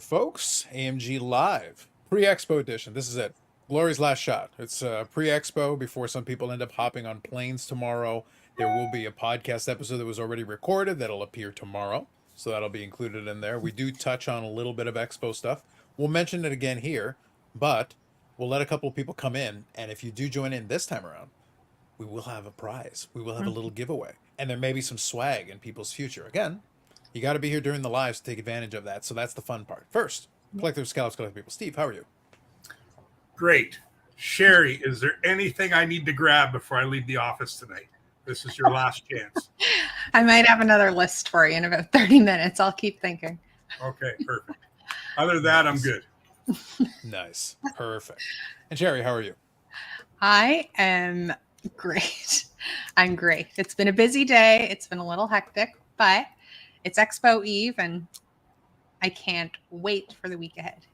folks. AMG Live, pre-Expo edition. This is it. Glory's last shot. It's pre-Expo before some people end up hopping on planes tomorrow. There will be a podcast episode that was already recorded that'll appear tomorrow. So that'll be included in there. We do touch on a little bit of Expo stuff. We'll mention it again here, but we'll let a couple of people come in. And if you do join in this time around, we will have a prize. We will have a little giveaway. And there may be some swag in people's future. Again, you got to be here during the lives to take advantage of that. So that's the fun part. First, Collectibles, Scallops, Collectible People. Steve, how are you? Great. Sherry, is there anything I need to grab before I leave the office tonight? This is your last chance. I might have another list for you in about 30 minutes. I'll keep thinking. Okay, perfect. Other than that, I'm good. Nice. Perfect. And Sherry, how are you? I am great. I'm great. It's been a busy day. It's been a little hectic, but it's Expo Eve, and I can't wait for the week ahead.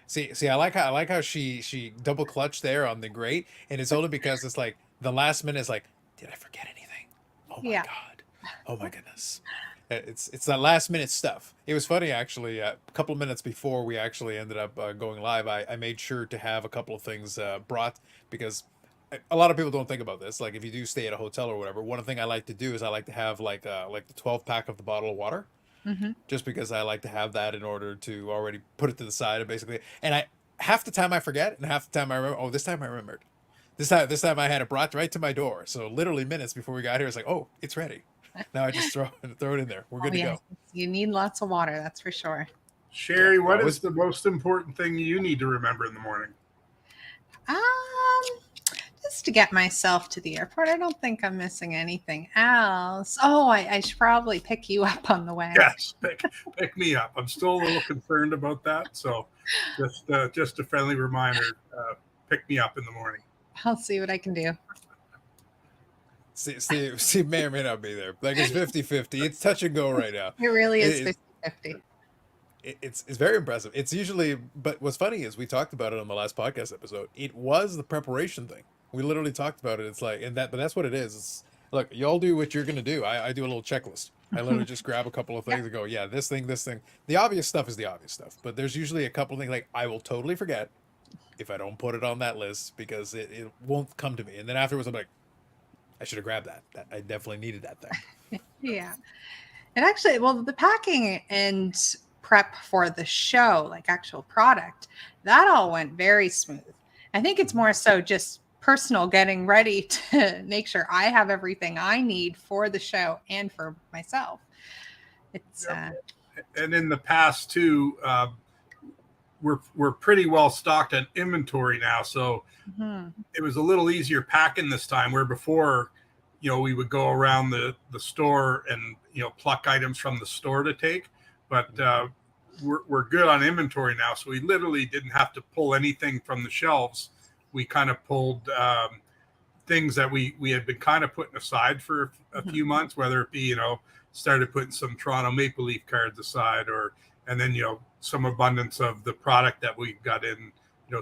See, I like how she double clutched there on the great, and it's only because it's like the last minute is like, did I forget anything? Oh my God! Oh my goodness! It's that last minute stuff. It was funny actually. A couple of minutes before we actually ended up going live, I made sure to have a couple of things brought because a lot of people don't think about this. Like if you do stay at a hotel or whatever, one thing I like to do is I like to have like the 12 pack of the bottle of water. Just because I like to have that in order to already put it to the side and basically, and half the time I forget and half the time I remember. Oh, this time I remembered. This time I had it brought right to my door. So literally minutes before we got here, it's like, oh, it's ready. Now I just throw it in there. We're good to go. You need lots of water, that's for sure. Sherry, what is the most important thing you need to remember in the morning? Just to get myself to the airport. I don't think I'm missing anything else. Oh, I should probably pick you up on the way. Yes, pick me up. I'm still a little concerned about that. So just a friendly reminder, pick me up in the morning. I'll see what I can do. Steve may or may not be there. Like it's 50-50. It's touch and go right now. It really is 50-50. It's very impressive. It's usually, but what's funny is we talked about it on the last podcast episode. It was the preparation thing. We literally talked about it. It's like, but that's what it is. It's, look, y'all do what you're going to do. I do a little checklist. I literally just grab a couple of things and go, yeah, this thing. The obvious stuff is the obvious stuff. But there's usually a couple of things like I will totally forget if I don't put it on that list because it won't come to me. And then afterwards, I'm like, I should have grabbed that. I definitely needed that thing. Yeah. And actually, the packing and prep for the show, like actual product, that all went very smooth. I think it's more so just personal getting ready to make sure I have everything I need for the show and for myself. It's and in the past too, we're pretty well stocked on inventory now, so it was a little easier packing this time. Where before, we would go around the store and pluck items from the store to take, but we're good on inventory now, so we literally didn't have to pull anything from the shelves. We kind of pulled things that we had been kind of putting aside for a few months, whether it be, started putting some Toronto Maple Leaf cards aside and then, some abundance of the product that we got in,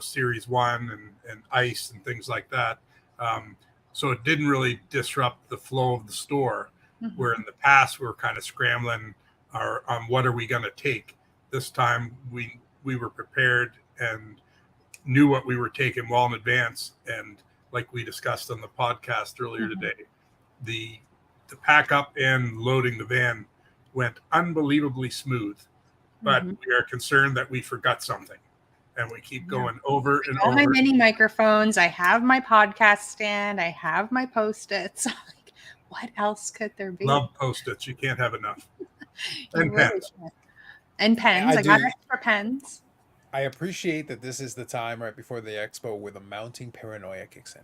Series 1 and ice and things like that. So it didn't really disrupt the flow of the store, where in the past we were kind of scrambling on what are we going to take. This time we were prepared and knew what we were taking well in advance, and like we discussed on the podcast earlier today, the pack up and loading the van went unbelievably smooth, but we are concerned that we forgot something, and we keep going over and all over. My mini microphones, I have my podcast stand, I have my Post-its. Like, what else could there be? Love Post-its. You can't have enough. And pens. And pens. I got extra pens. I appreciate that this is the time right before the expo where the mounting paranoia kicks in.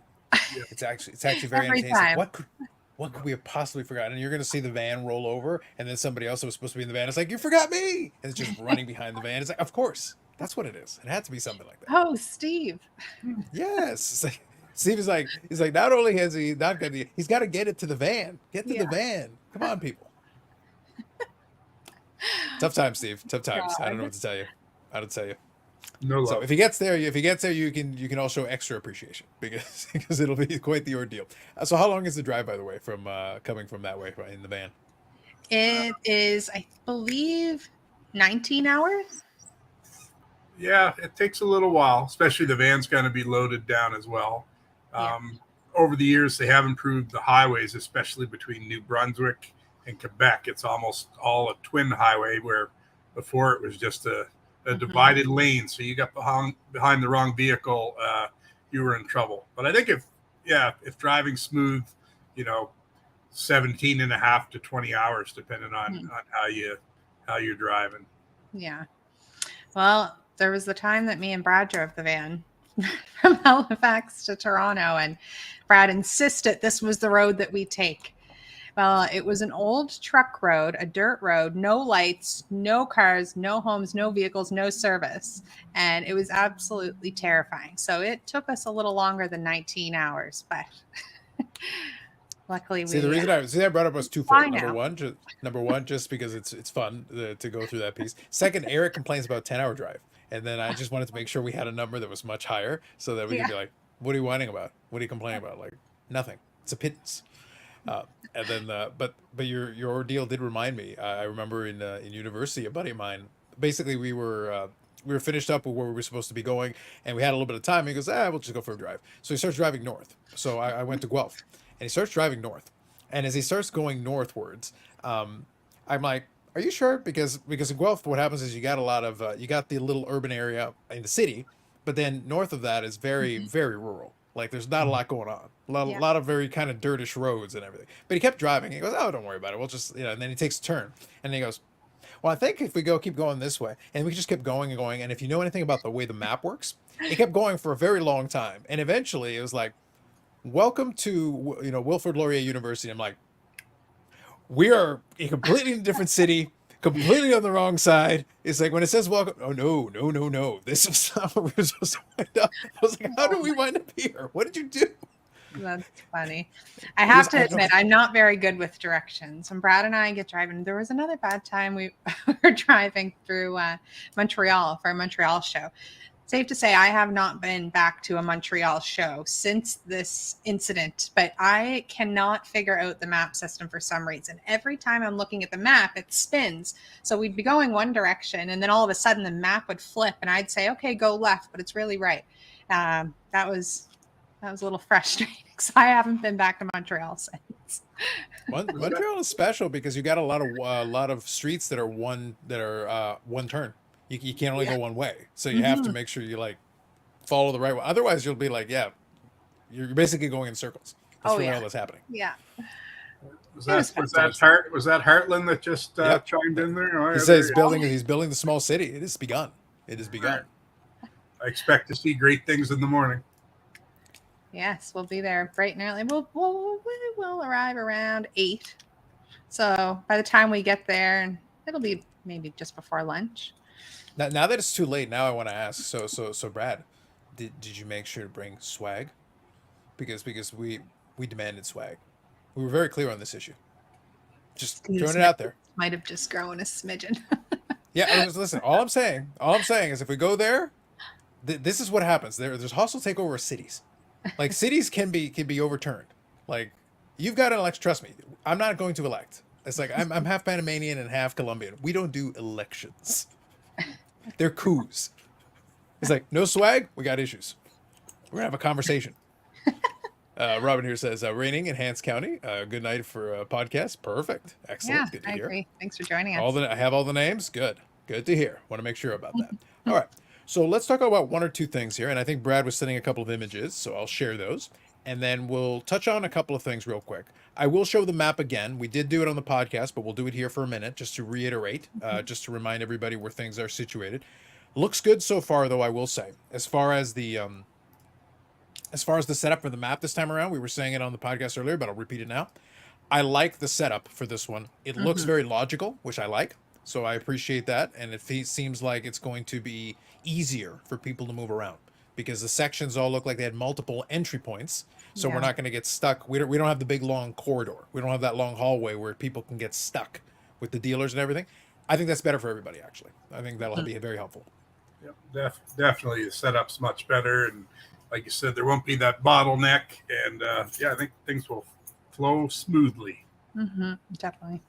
Yeah. It's actually very entertaining. What could we have possibly forgotten? And you're going to see the van roll over, and then somebody else who was supposed to be in the van is like, "You forgot me!" And it's just running behind the van. It's like, of course, that's what it is. It had to be something like that. Oh, Steve. Yes. It's like, Steve is like, he's like, not only has he not got he's got to get it to the van. Get to the van. Come on, people. Tough times, Steve. Tough times. God. I don't know what to tell you. How to tell you. No love. So if he gets there, you can all show extra appreciation because it'll be quite the ordeal. So how long is the drive, by the way, from coming from that way in the van? It is, I believe, 19 hours. Yeah, it takes a little while, especially the van's going to be loaded down as well. Yeah. Over the years, they have improved the highways, especially between New Brunswick and Quebec. It's almost all a twin highway, where before it was just a divided lane. So you got behind the wrong vehicle, you were in trouble. But I think if driving smooth, 17 and a half to 20 hours, depending on how you're driving. Yeah. Well, there was the time that me and Brad drove the van from Halifax to Toronto, and Brad insisted this was the road that we take. Well, it was an old truck road, a dirt road, no lights, no cars, no homes, no vehicles, no service. And it was absolutely terrifying. So it took us a little longer than 19 hours, but luckily See, the reason I brought up was twofold. Number one, just because it's fun to go through that piece. Second, Eric complains about 10-hour drive, and then I just wanted to make sure we had a number that was much higher, so that we could be like, "What are you whining about? What are you complaining about? Like nothing. It's a pittance." And then, but your ordeal did remind me. I remember in university, a buddy of mine. Basically, we were finished up with where we were supposed to be going, and we had a little bit of time. He goes, we'll just go for a drive. So he starts driving north. So I went to Guelph, and he starts driving north. And as he starts going northwards, I'm like, "Are you sure?" Because in Guelph, what happens is you got a lot of you got the little urban area in the city, but then north of that is very very rural. Like there's not a lot going on. A lot of very kind of dirtish roads and everything. But he kept driving. He goes, "Oh, don't worry about it. We'll just," and then he takes a turn. And then he goes, "Well, I think if we keep going this way," and we just kept going and going. And if you know anything about the way the map works, it kept going for a very long time. And eventually it was like, "Welcome to, Wilfrid Laurier University." I'm like, "We are a completely different city, completely on the wrong side." It's like when it says welcome, oh no. This is not where we're supposed to wind up. I was like, how did we wind up here? What did you do? That's funny. I have to admit, I'm not very good with directions. When Brad and I get driving, there was another bad time we were driving through Montreal for a Montreal show. Safe to say, I have not been back to a Montreal show since this incident, but I cannot figure out the map system for some reason. Every time I'm looking at the map, it spins. So we'd be going one direction, and then all of a sudden the map would flip, and I'd say, "Okay, go left," but it's really right. That was a little frustrating. So I haven't been back to Montreal since. Montreal is special because you got a lot of streets that are one turn. You can't only go one way, so you have to make sure you like follow the right way. Otherwise, you'll be like, you're basically going in circles. That's really all that's happening. Yeah. Was that Heartland that just chimed in there? Oh, he says he's building the small city. It has begun. It has begun. Right. I expect to see great things in the morning. Yes, we'll be there bright and early. We'll arrive around 8. So by the time we get there, it'll be maybe just before lunch. Now that it's too late, now I want to ask. So Brad, did you make sure to bring swag? Because we demanded swag. We were very clear on this issue. Just throwing it out there. Might have just grown a smidgen. Yeah, listen. All I'm saying is, if we go there, this is what happens. There's hostile takeover of cities. Like cities can be overturned. Like you've got to elect. Trust me, I'm not going to elect. It's like I'm half Panamanian and half Colombian. We don't do elections. They're coups. It's like, no swag, we got issues. We're gonna have a conversation. Robin here says, raining in Hants County. Good night for a podcast. Perfect. Excellent. Yeah, good to I hear. agree. Thanks for joining us. I have all the names. Good to hear. Want to make sure about that. All right. So let's talk about one or two things here. And I think Brad was sending a couple of images, so I'll share those. And then we'll touch on a couple of things real quick. I will show the map again. We did do it on the podcast, but we'll do it here for a minute just to reiterate, just to remind everybody where things are situated. Looks good so far, though, I will say. As far as the setup for the map this time around, we were saying it on the podcast earlier, but I'll repeat it now. I like the setup for this one. It looks very logical, which I like. So I appreciate that. And it seems like it's going to be easier for people to move around because the sections all look like they had multiple entry points. So we're not going to get stuck. We don't have the big long corridor. We don't have that long hallway where people can get stuck with the dealers and everything. I think that's better for everybody, actually. I think that'll be very helpful. Yep, definitely the setup's much better. And like you said, there won't be that bottleneck. And I think things will flow smoothly. Definitely.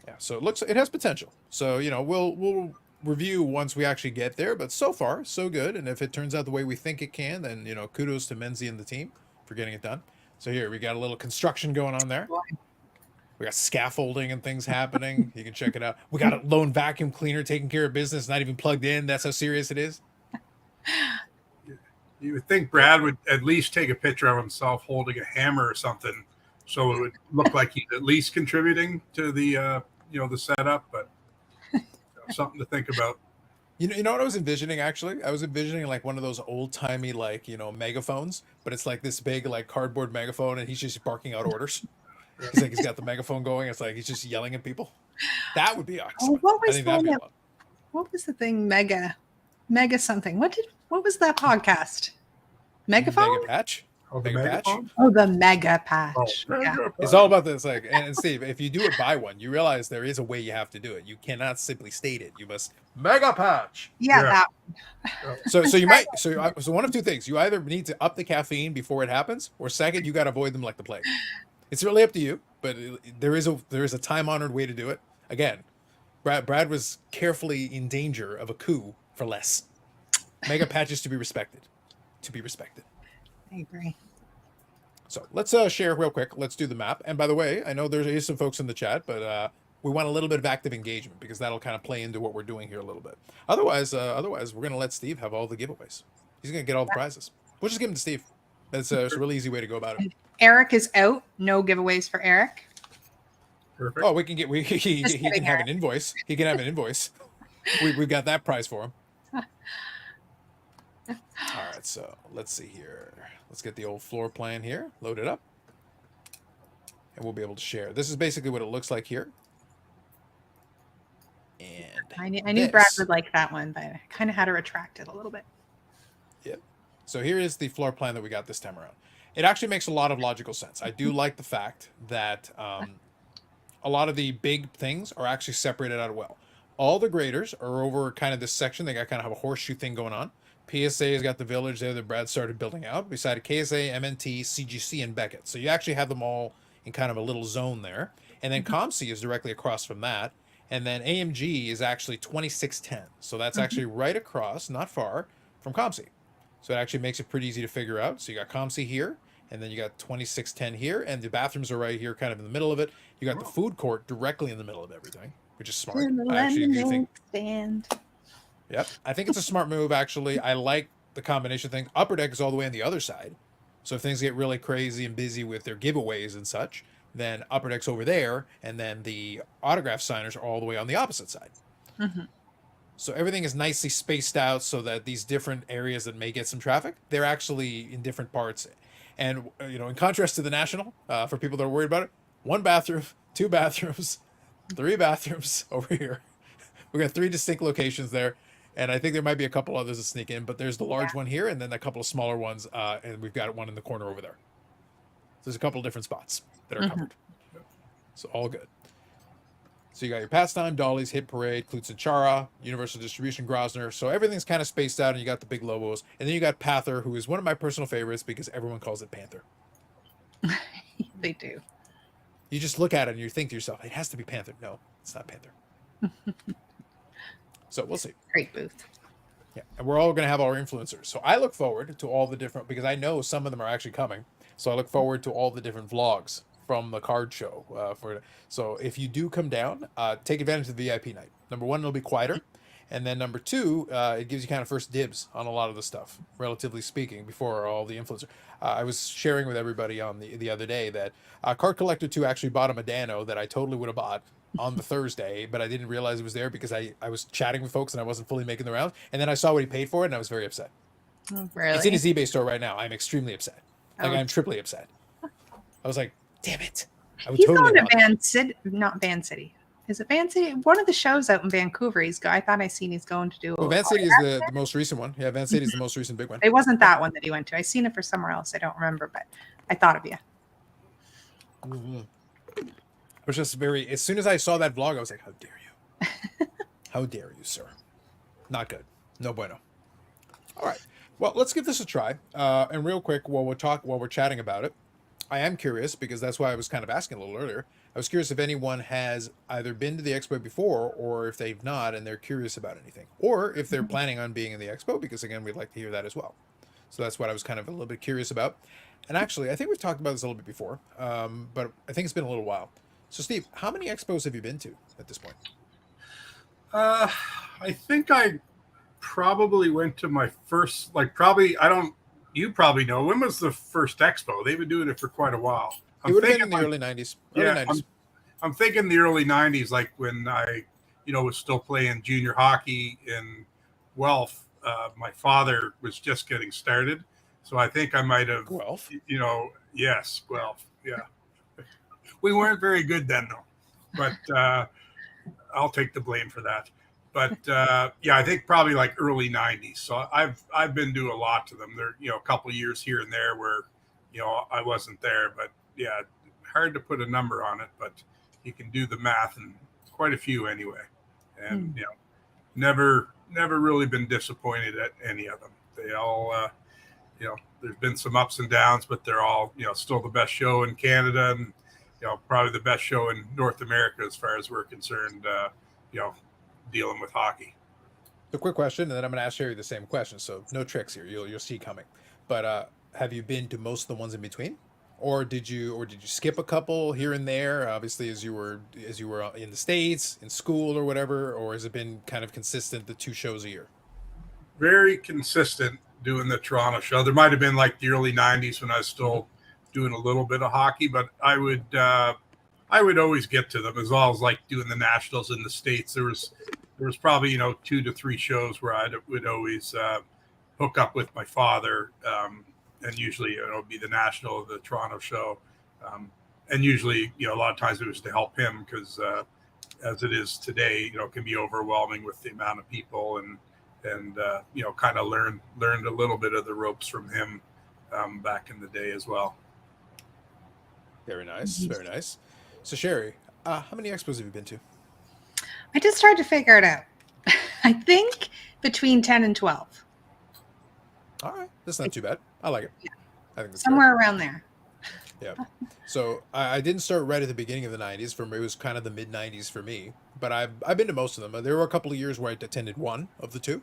Yeah, so it has potential. So we'll review once we actually get there, but so far so good. And if it turns out the way we think it can, then kudos to Menzie and the team for getting it done. So here we got a little construction going on there. We got scaffolding and things happening. You can check it out. We got a lone vacuum cleaner taking care of business, not even plugged in. That's how serious it is. You would think Brad would at least take a picture of himself holding a hammer or something, so it would look like he's at least contributing to the the setup. But something to think about. You know what I was envisioning actually? I was envisioning like one of those old timey like megaphones, but it's like this big like cardboard megaphone, and he's just barking out orders. He's got the megaphone going. It's like he's just yelling at people. That would be awesome. What was the thing? Mega something. What was that podcast? Megaphone? Mega Patch. Oh, the Mega Patch. megaphone? Oh, the Mega Patch. Oh, Yeah. It's all about this. Like, and Steve, if you do it by one, you realize there is a way you have to do it. You cannot simply state it. You must Mega Patch. Yeah. So you might. So one of two things. You either need to up the caffeine before it happens, or second, you got to avoid them like the plague. It's really up to you, but there is a time-honored way to do it. Again, Brad was carefully in danger of a coup for less. Mega Patches to be respected. To be respected. I agree. So let's share real quick. Let's do the map. And by the way, I know there is some folks in the chat, but we want a little bit of active engagement because that'll kind of play into what we're doing here a little bit. Otherwise, we're going to let Steve have all the giveaways. He's going to get all the prizes. We'll just give them to Steve. It's a really easy way to go about it. Eric is out. No giveaways for Eric. Perfect. Oh, he can have an invoice. He can have an invoice. We've got that prize for him. All right, so let's see here. Let's get the old floor plan here, load it up, and we'll be able to share. This is basically what it looks like here. And I knew Brad would like that one, but I kind of had to retract it a little bit. Yep. So here is the floor plan that we got this time around. It actually makes a lot of logical sense. I do like the fact that a lot of the big things are actually separated out well. All the graders are over kind of this section. They got kind of have a horseshoe thing going on. PSA has got the village there that Brad started building out, beside KSA, MNT, CGC, and Beckett. So you actually have them all in kind of a little zone there. And then ComC is directly across from that. And then AMG is actually 2610. So that's actually right across, not far, from ComC. So it actually makes it pretty easy to figure out. So you got ComC here, and then you got 2610 here, and the bathrooms are right here, kind of in the middle of it. You got the food court directly in the middle of everything, which is smart. I actually do think. Yep, I think it's a smart move. Actually, I like the combination thing. Upper Deck is all the way on the other side, so if things get really crazy and busy with their giveaways and such, then Upper Deck's over there, and then the autograph signers are all the way on the opposite side. So everything is nicely spaced out so that these different areas that may get some traffic, they're actually in different parts. And in contrast to the National, for people that are worried about it, 1 bathroom, 2 bathrooms, 3 bathrooms over here. We got 3 distinct locations there. And I think there might be a couple others that sneak in, but there's the large one here and then a couple of smaller ones. And we've got one in the corner over there. So there's a couple of different spots that are covered. So all good. So you got your Pastime, Dolly's, Hit Parade, Klutz and Chara, Universal Distribution, Grosvenor. So everything's kind of spaced out and you got the big logos. And then you got Panther, who is one of my personal favorites because everyone calls it Panther. They do. You just look at it and you think to yourself, it has to be Panther. No, it's not Panther. So we'll see. Great booth. Yeah, and we're all going to have our influencers. So I look forward to all the different, because I know some of them are actually coming. So I look forward to all the different vlogs from the card show. So if you do come down, take advantage of the VIP night. Number 1, it'll be quieter. And then number 2, it gives you kind of first dibs on a lot of the stuff, relatively speaking, before all the influencers. I was sharing with everybody on the other day that Card Collector 2 actually bought a Medano that I totally would have bought on the Thursday, but I didn't realize it was there because I was chatting with folks and I wasn't fully making the rounds. And then I saw what he paid for it and I was very upset. Oh, really? It's in his eBay store right now. I'm extremely upset. I'm triply upset. I was like, damn it. I would He's totally going to Van City, not Van City. Is it Van City? One of the shows out in Vancouver. I thought I seen he's going to do. Well, Van City is the most recent one. Yeah, Van City is the most recent big one. It wasn't that one that he went to. I seen it for somewhere else. I don't remember, but I thought of you. It was just very. As soon as I saw that vlog, I was like, "How dare you? How dare you, sir? Not good. No bueno." All right. Well, let's give this a try. And real quick, while we're chatting about it, I am curious because that's why I was kind of asking a little earlier. I was curious if anyone has either been to the expo before or if they've not and they're curious about anything, or if they're planning on being in the expo, because again, we'd like to hear that as well. So that's what I was kind of a little bit curious about. And actually, I think we've talked about this a little bit before, but I think it's been a little while. So, Steve, how many expos have you been to at this point? I think I probably went to my first, like, probably, I don't, you probably know, when was the first expo? They've been doing it for quite a while. It would have been in the early 90s. Early Yeah, 90s. I'm thinking the early 90s, like when I, was still playing junior hockey in Guelph. My father was just getting started. So I think I might have, Guelph? Yes, Guelph. Yeah. We weren't very good then, though. But I'll take the blame for that. But yeah, I think probably like early 90s. So I've been to a lot to them. There, a couple of years here and there where, I wasn't there. But yeah, hard to put a number on it. But you can do the math, and quite a few anyway. And never really been disappointed at any of them. They all, there's been some ups and downs, but they're all, still the best show in Canada, and probably the best show in North America as far as we're concerned. Dealing with hockey. So, quick question, and then I'm going to ask Sherry the same question. So, no tricks here. You'll see coming. But have you been to most of the ones in between, or did you skip a couple here and there? Obviously, as you were in the States, in school, or whatever, or has it been kind of consistent, the 2 shows a year? Very consistent doing the Toronto show. There might have been like the early 90s when I was still doing a little bit of hockey, but I would always get to them, as well as like doing the nationals in the States. There was probably 2 to 3 shows where I would always hook up with my father, and usually be the national of the Toronto show, and usually a lot of times it was to help him, because as it is today, it can be overwhelming with the amount of people, and kind of learned a little bit of the ropes from him back in the day as well. Very nice, very nice. So, Sherry, how many expos have you been to? I just tried to figure it out. I think between 10 and 12. All right, that's not too bad. I like it. Yeah. I think that's somewhere around there. Yeah. So I didn't start right at the beginning of the 90s. For me, it was kind of the mid 90s for me. But I've been to most of them. There were a couple of years where I attended one of the 2.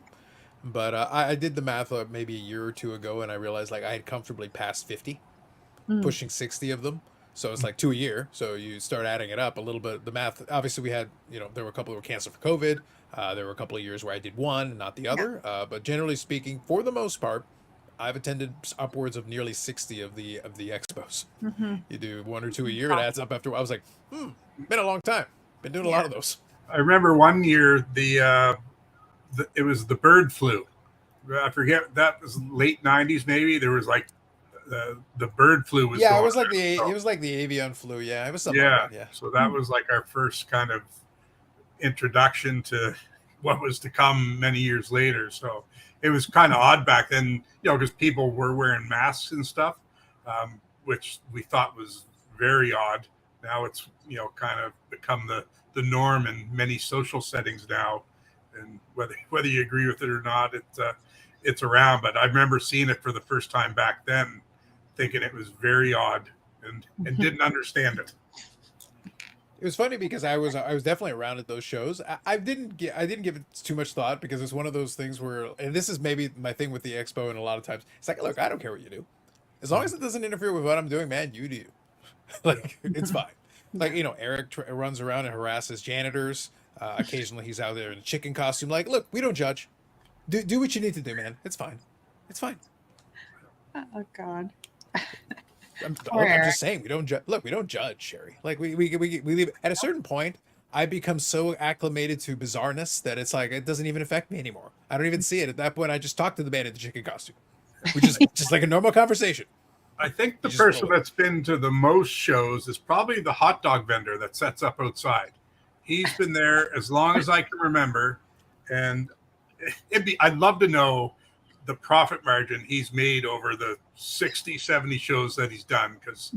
But I did the math maybe a year or 2 ago, and I realized like I had comfortably passed 50, pushing 60 of them. So it's like 2 a year. So you start adding it up a little bit. The math, obviously, we had, there were a couple that were canceled for COVID. There were a couple of years where I did one and not the other. But generally speaking, for the most part, I've attended upwards of nearly 60 of the expos. You do 1 or 2 a year, it adds up after. I was like, been a long time. Been doing a lot of those. I remember one year it was the bird flu. I forget, that was late 90s maybe. There was like the bird flu was it was like the avian flu. Yeah, it was something like that. Yeah. So that was like our first kind of introduction to what was to come many years later. So it was kind of odd back then, because people were wearing masks and stuff, which we thought was very odd. Now it's, kind of become the norm in many social settings now. And whether you agree with it or not, it's around. But I remember seeing it for the first time back then, thinking it was very odd, and didn't understand it. It was funny because I was definitely around at those shows. I didn't give it too much thought, because it's one of those things where, and this is maybe my thing with the expo, and a lot of times it's like, look, I don't care what you do, as long as it doesn't interfere with what I'm doing, man. You do, like, it's fine. Like, Eric runs around and harasses janitors. Occasionally he's out there in a chicken costume. Like, look, we don't judge. Do what you need to do, man. It's fine. It's fine. Oh God. I'm just saying, we don't judge. Look, we don't judge, Sherry. Like, we leave it. At a certain point, I become so acclimated to bizarreness that it's like it doesn't even affect me anymore. I don't even see it. At that point, I just talk to the man in the chicken costume, which is just like a normal conversation. I think the person that's been to the most shows is probably the hot dog vendor that sets up outside. He's been there as long as I can remember, and I'd love to know the profit margin he's made over the 60, 70 shows that he's done, because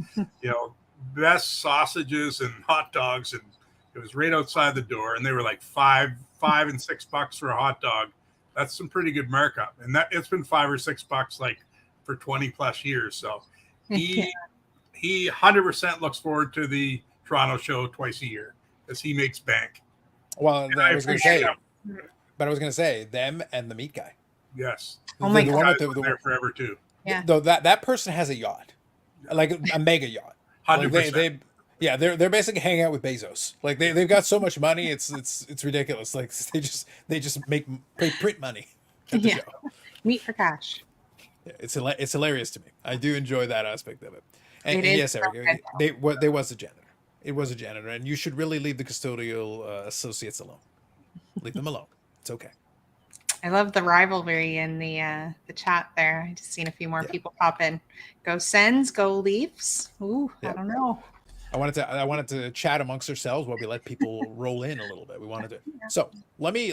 best sausages and hot dogs, and it was right outside the door, and they were like $5 and $6 for a hot dog. That's some pretty good markup, and that it's been $5 or $6 like for 20 plus years. So he he 100% looks forward to the Toronto show twice a year because he makes bank. Well, I I was going to appreciate say, him. but I was going to say them and the meat guy. Yes. Oh my the God. one with Guy's been the there forever too. Yeah. though that person has a yacht, like a mega yacht. Like 100%. they're basically hanging out with Bezos. Like they've got so much money, it's ridiculous. Like they just print money at the Yeah. show. Meat for cash. Yeah, it's hilarious to me. I do enjoy that aspect of it. And, It and is yes, so Eric, good. there was a janitor. It was a janitor, and you should really leave the custodial associates alone. Leave them alone. It's okay. I love the rivalry in the chat there. I just seen a few more Yeah. people pop in. Go Sens, go Leafs. Ooh, Yeah. I don't know. I wanted to chat amongst ourselves while we let people roll in a little bit. We wanted to. So let me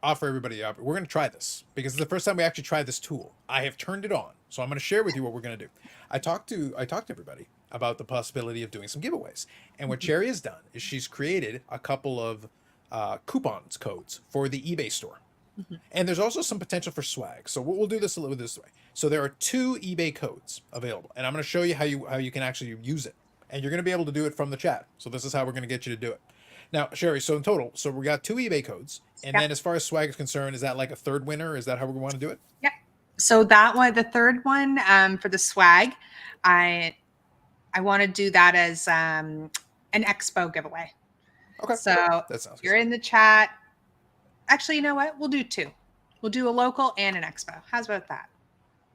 offer everybody up. We're going to try this because it's the first time we actually tried this tool. I have turned it on, so I'm going to share with you what we're going to do. I talked to everybody about the possibility of doing some giveaways, and what Cherry has done is she's created a couple of codes for the eBay store. And there's also some potential for swag. So we'll do this a little this way. So there are 2 eBay codes available, and I'm going to show you how you can actually use it. And you're going to be able to do it from the chat. So this is how we're going to get you to do it. Now, Sherry, so in total, so we got 2 eBay codes. And then as far as swag is concerned, is that like a third winner? Is that how we want to do it? Yeah. So that one, the third one, for the swag, I want to do that as an expo giveaway. Okay. So That sounds you're good. in the chat. Actually, you know what? We'll do 2. We'll do a local and an expo. How's about that?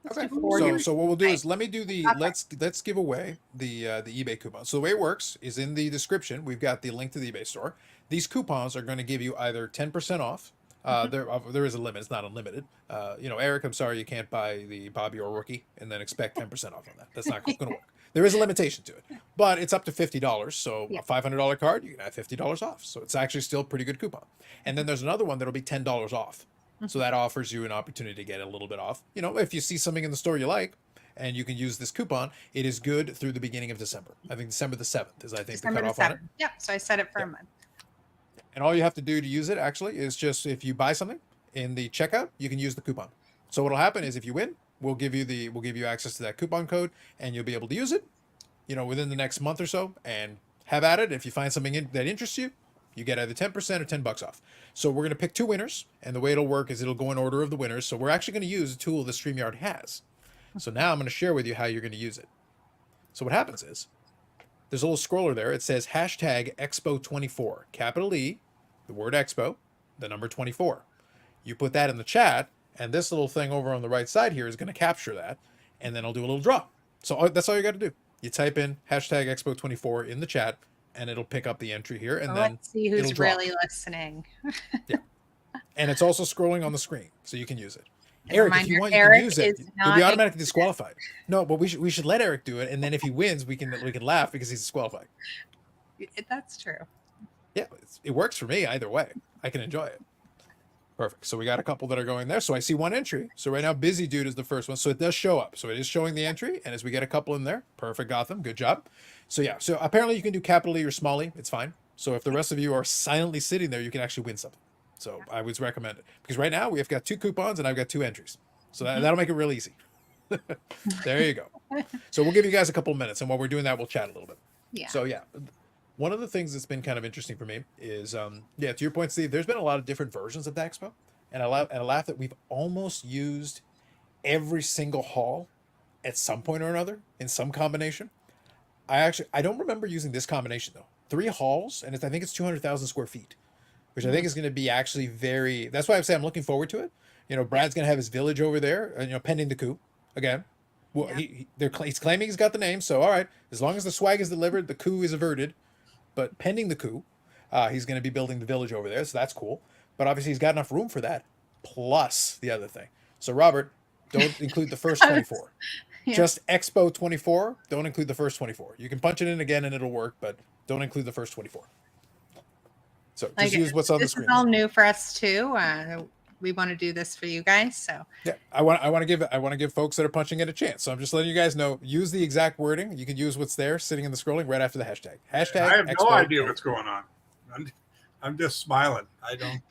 Let's Okay. do 4 So giveaways. what we'll do is let me do the Okay. let's give away the eBay coupon. So the way it works is in the description. We've got the link to the eBay store. These coupons are going to give you either 10% off. There is a limit. It's not unlimited. Eric, I'm sorry you can't buy the Bobby or Rookie and then expect 10% off on that. That's not going to work. There is a limitation to it, but it's up to $50. So Yeah. a $500 card, you can have $50 off. So it's actually still a pretty good coupon. And then there's another one that'll be $10 off. So that offers you an opportunity to get a little bit off. If you see something in the store you like and you can use this coupon, it is good through the beginning of December. I think December the 7th is, the cutoff on it. Yeah. So I set it for a month. And all you have to do to use it actually is just if you buy something in the checkout, you can use the coupon. So what'll happen is if you win, we'll give you access to that coupon code and you'll be able to use it, within the next month or so and have at it. If you find something that interests you, you get either 10% or $10 off. So we're going to pick 2 winners, and the way it'll work is it'll go in order of the winners. So we're actually going to use a tool that StreamYard has. So now I'm going to share with you how you're going to use it. So what happens is there's a little scroller there. It says hashtag Expo24, capital E, the word Expo, the number 24. You put that in the chat, and this little thing over on the right side here is going to capture that, and then I'll do a little draw. So that's all you got to do. You type in hashtag Expo24 in the chat, and it'll pick up the entry here, and then Let's see it'll who's draw. really listening. And it's also scrolling on the screen, so you can use it. And Eric, if reminder, you want, you Eric can use it. is You'll not be automatically disqualified. No, but we should let Eric do it, and then if he wins, we can laugh because he's disqualified. That's true. Yeah, it works for me either way. I can enjoy it. Perfect. So we got a couple that are going there. So I see 1 entry. So right now, Busy Dude is the first one. So it does show up. So it is showing the entry. And as we get a couple in there, perfect, Gotham. Good job. So yeah. So apparently you can do capital E or small e. It's fine. So if the rest of you are silently sitting there, you can actually win something. So I would recommend it because right now we have got 2 coupons and I've got 2 entries. So that'll make it real easy. There you go. So we'll give you guys a couple of minutes. And while we're doing that, we'll chat a little bit. Yeah. So yeah. One of the things that's been kind of interesting for me is, to your point, Steve, there's been a lot of different versions of the Expo. And I laugh that we've almost used every single hall at some point or another in some combination. I don't remember using this combination though. 3 halls, and I think it's 200,000 square feet, which I think is going to be actually very. That's why I'm saying I'm looking forward to it. Brad's going to have his village over there, pending the coup again. Well, he's claiming he's got the name, so all right. As long as the swag is delivered, the coup is averted. But pending the coup, he's going to be building the village over there, so that's cool. But obviously, he's got enough room for that, plus the other thing. So, Robert, don't include the first 24. Yeah. Just Expo 24. Don't include the first 24. You can punch it in again and it'll work, but don't include the first 24. So just use what's on the screen. This is all new for us too. We want to do this for you guys. So yeah, I want to give folks that are punching it a chance. So I'm just letting you guys know. Use the exact wording. You can use what's there, sitting in the scrolling right after the hashtag. Hashtag. I have no Expo. idea what's going on. I'm just smiling. I don't.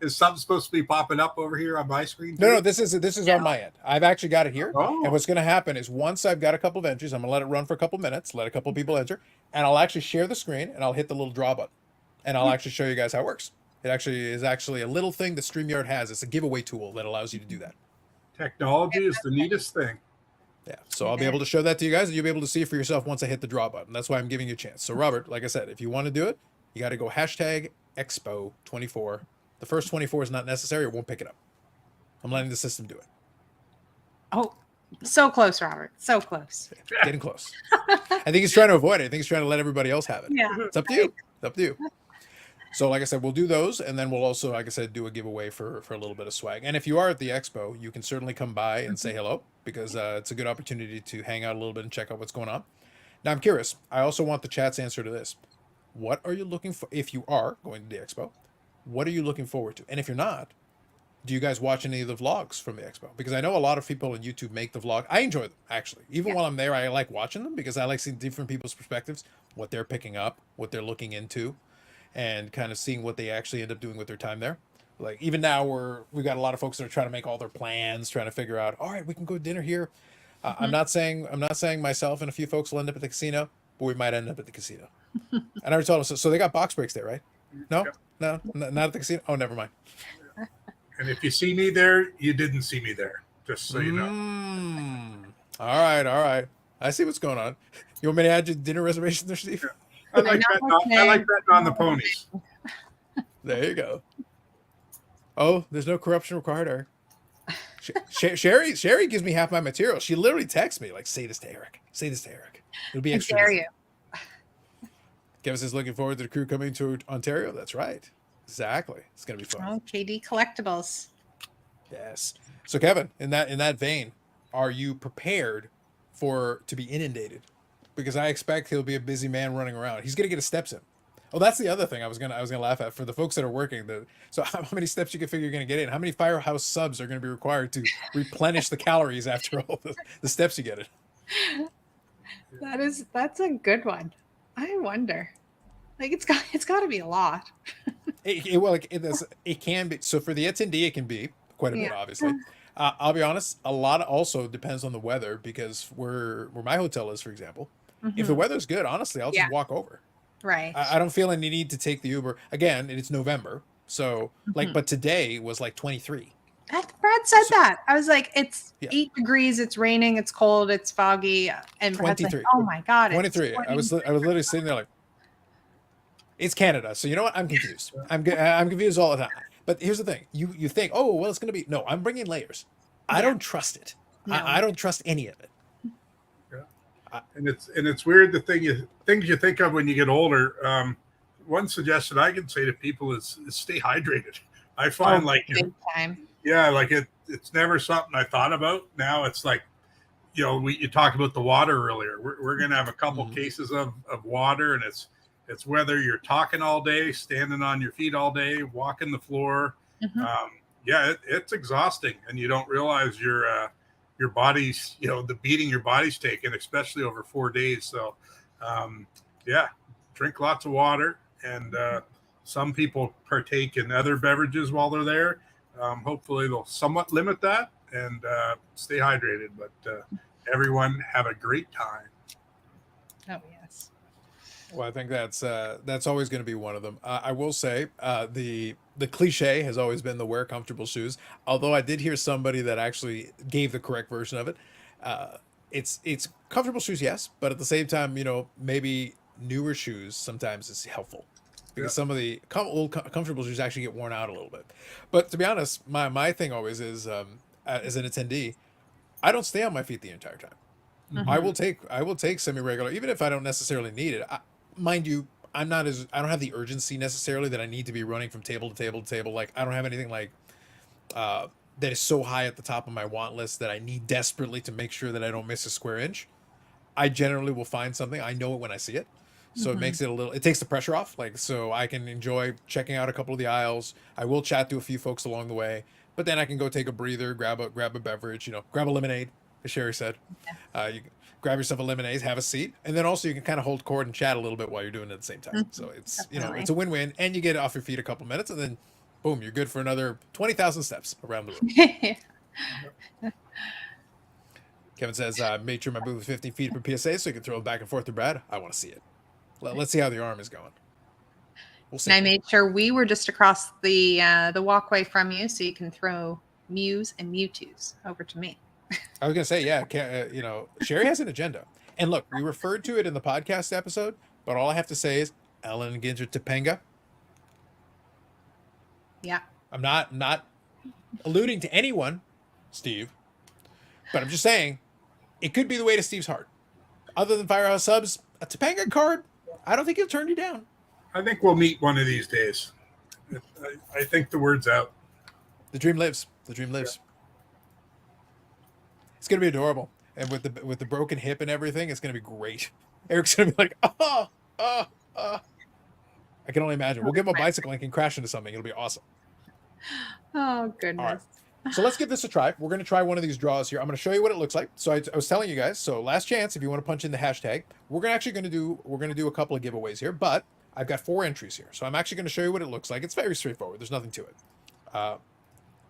Is something supposed to be popping up over here on my screen? No, too? no, this is on my end. I've actually got it here. Oh. And what's going to happen is once I've got a couple of entries, I'm going to let it run for a couple of minutes, let a couple of people enter, and I'll actually share the screen and I'll hit the little draw button. And I'll actually show you guys how it works. It actually is a little thing that StreamYard has. It's a giveaway tool that allows you to do that. Technology is the neatest thing. Yeah. So I'll be able to show that to you guys and you'll be able to see it for yourself once I hit the draw button. That's why I'm giving you a chance. So Robert, like I said, if you want to do it, you got to go #Expo24. The first 24 is not necessary. It won't pick it up. I'm letting the system do it. Oh, so close, Robert. So close. Getting close. I think he's trying to avoid it. I think he's trying to let everybody else have it. Yeah. It's up to you. It's up to you. So like I said, we'll do those. And then we'll also, like I said, do a giveaway for a little bit of swag. And if you are at the expo, you can certainly come by and say hello because it's a good opportunity to hang out a little bit and check out what's going on. Now, I'm curious. I also want the chat's answer to this. What are you looking for? If you are going to the expo, what are you looking forward to? And if you're not, do you guys watch any of the vlogs from the expo? Because I know a lot of people on YouTube make the vlog. I enjoy them, actually. Even while I'm there, I like watching them because I like seeing different people's perspectives, what they're picking up, what they're looking into, and kind of seeing what they actually end up doing with their time there. Like even now we've got a lot of folks that are trying to make all their plans, trying to figure out, all right, we can go to dinner here. I'm not saying myself and a few folks will end up at the casino, but we might end up at the casino. And I already told them, so they got box breaks there, right? No, no, not at the casino. Oh, never mind. And if you see me there, you didn't see me there. Just so you know. All right. I see what's going on. You want me to add your dinner reservation there, Steve? I like betting on the ponies. There you go. Oh, there's no corruption required, Eric. Sherry gives me half my material. She literally texts me like, "Say this to Eric. Say this to Eric. It'll be extra." I dare you. Kevin says, "Looking forward to the crew coming to Ontario." That's right. Exactly. It's gonna be fun. Oh, KD Collectibles. Yes. So Kevin, in that vein, are you prepared to be inundated? Because I expect he'll be a busy man running around. He's gonna get his steps in. Oh, that's the other thing I was gonna laugh at for the folks that are working. So how many steps you can figure you're gonna get in? How many Firehouse subs are gonna be required to replenish the calories after all the steps you get in? That's a good one. I wonder. Like it's got to be a lot. It can be. So for the attendee, it can be quite a bit, obviously. I'll be honest. A lot also depends on the weather because where my hotel is, for example, if the weather's good, honestly, I'll just walk over. Right. I don't feel any need to take the Uber. Again, it's November, so but today was like 23. Brad said that. I was like, it's 8 degrees, it's raining, it's cold, it's foggy, and Brad's 23. like, oh my god, 23. I was literally sitting there like, it's Canada, so you know what? I'm confused. I'm confused all the time. But here's the thing: you think, oh well, it's gonna be no. I'm bringing layers. I don't trust it. No. I don't trust any of it. Yeah. And it's weird the things you think of when you get older. One suggestion I can say to people is stay hydrated. I find big time. Yeah, like it's never something I thought about. Now it's like, you talked about the water earlier. We're gonna have a couple cases of water, and it's whether you're talking all day, standing on your feet all day, walking the floor. It's exhausting, and you don't realize your body's, the beating your body's taking, especially over 4 days. So, drink lots of water, and some people partake in other beverages while they're there. Hopefully, they'll somewhat limit that and stay hydrated. But everyone have a great time. Oh yes. Well, I think that's always going to be one of them. I will say the cliche has always been the wear comfortable shoes. Although I did hear somebody that actually gave the correct version of it. It's comfortable shoes, yes, but at the same time, maybe newer shoes sometimes is helpful because some of the old comfortable shoes actually get worn out a little bit. But to be honest, my thing always is as an attendee, I don't stay on my feet the entire time. I will take semi-regular, even if I don't necessarily need it. Mind you, I don't have the urgency necessarily that I need to be running from table to table to table. Like I don't have anything like that is so high at the top of my want list that I need desperately to make sure that I don't miss a square inch. I generally will find something. I know it when I see it. So it makes it takes the pressure off. Like, so I can enjoy checking out a couple of the aisles. I will chat to a few folks along the way, but then I can go take a breather, grab a beverage, grab a lemonade, as Sherry said. grab yourself a lemonade, have a seat, and then also you can kind of hold court and chat a little bit while you're doing it at the same time. So it's Definitely. it's a win-win, and you get off your feet a couple minutes, and then boom, you're good for another 20,000 steps around the room. Kevin says, made sure my booth was 15 feet per PSA so you can throw it back and forth to Brad. I want to see it. Let's see how the arm is going. We'll see. And I made sure we were just across the walkway from you, so you can throw Mews and Mewtwo's over to me. I was gonna say, yeah, Sherry has an agenda, and look, we referred to it in the podcast episode, but all I have to say is Ellen Ginter Topanga. Yeah. I'm not alluding to anyone, Steve, but I'm just saying it could be the way to Steve's heart. Other than Firehouse Subs, a Topanga card, I don't think he'll turn you down. I think we'll meet one of these days. I think the word's out. The dream lives. The dream lives. Yeah. It's gonna be adorable, and with the broken hip and everything, it's gonna be great. Eric's gonna be like, I can only imagine. We'll give him a bicycle and he can crash into something. It'll be awesome. Oh goodness. All right. So let's give this a try. We're gonna try one of these draws here. I'm gonna show you what it looks like. So I was telling you guys. So last chance, if you want to punch in the hashtag, we're gonna do a couple of giveaways here, but I've got 4 entries here. So I'm actually gonna show you what it looks like. It's very straightforward. There's nothing to it.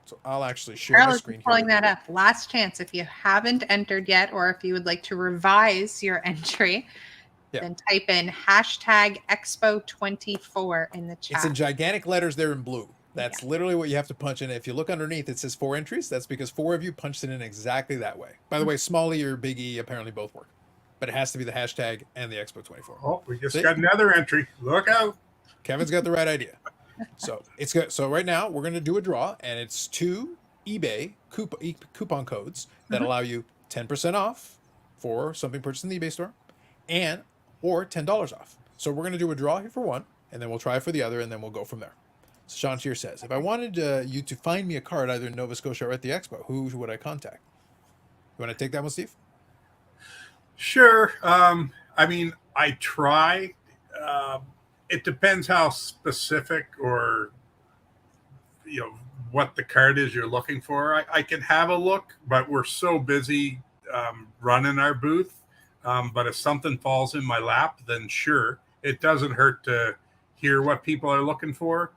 So I'll actually share my screen pulling that up. Last chance. If you haven't entered yet, or if you would like to revise your entry, then type in hashtag Expo24 in the chat. It's in gigantic letters there in blue. That's literally what you have to punch in. If you look underneath, it says 4 entries. That's because 4 of you punched it in exactly that way. By the way, small E or big E apparently both work. But it has to be the hashtag and the Expo24. Oh, we just got another entry. Look out. Kevin's got the right idea. So it's good. So right now we're going to do a draw, and it's 2 eBay coupon codes that allow you 10% off for something purchased in the eBay store, or $10 off. So we're going to do a draw here for one, and then we'll try for the other, and then we'll go from there. So Sean Shear says, if I wanted you to find me a card either in Nova Scotia or at the Expo, who would I contact? You want to take that one, Steve? Sure. I mean, I try. It depends how specific or what the card is you're looking for. I can have a look, but we're so busy running our booth. But if something falls in my lap, then sure, it doesn't hurt to hear what people are looking for.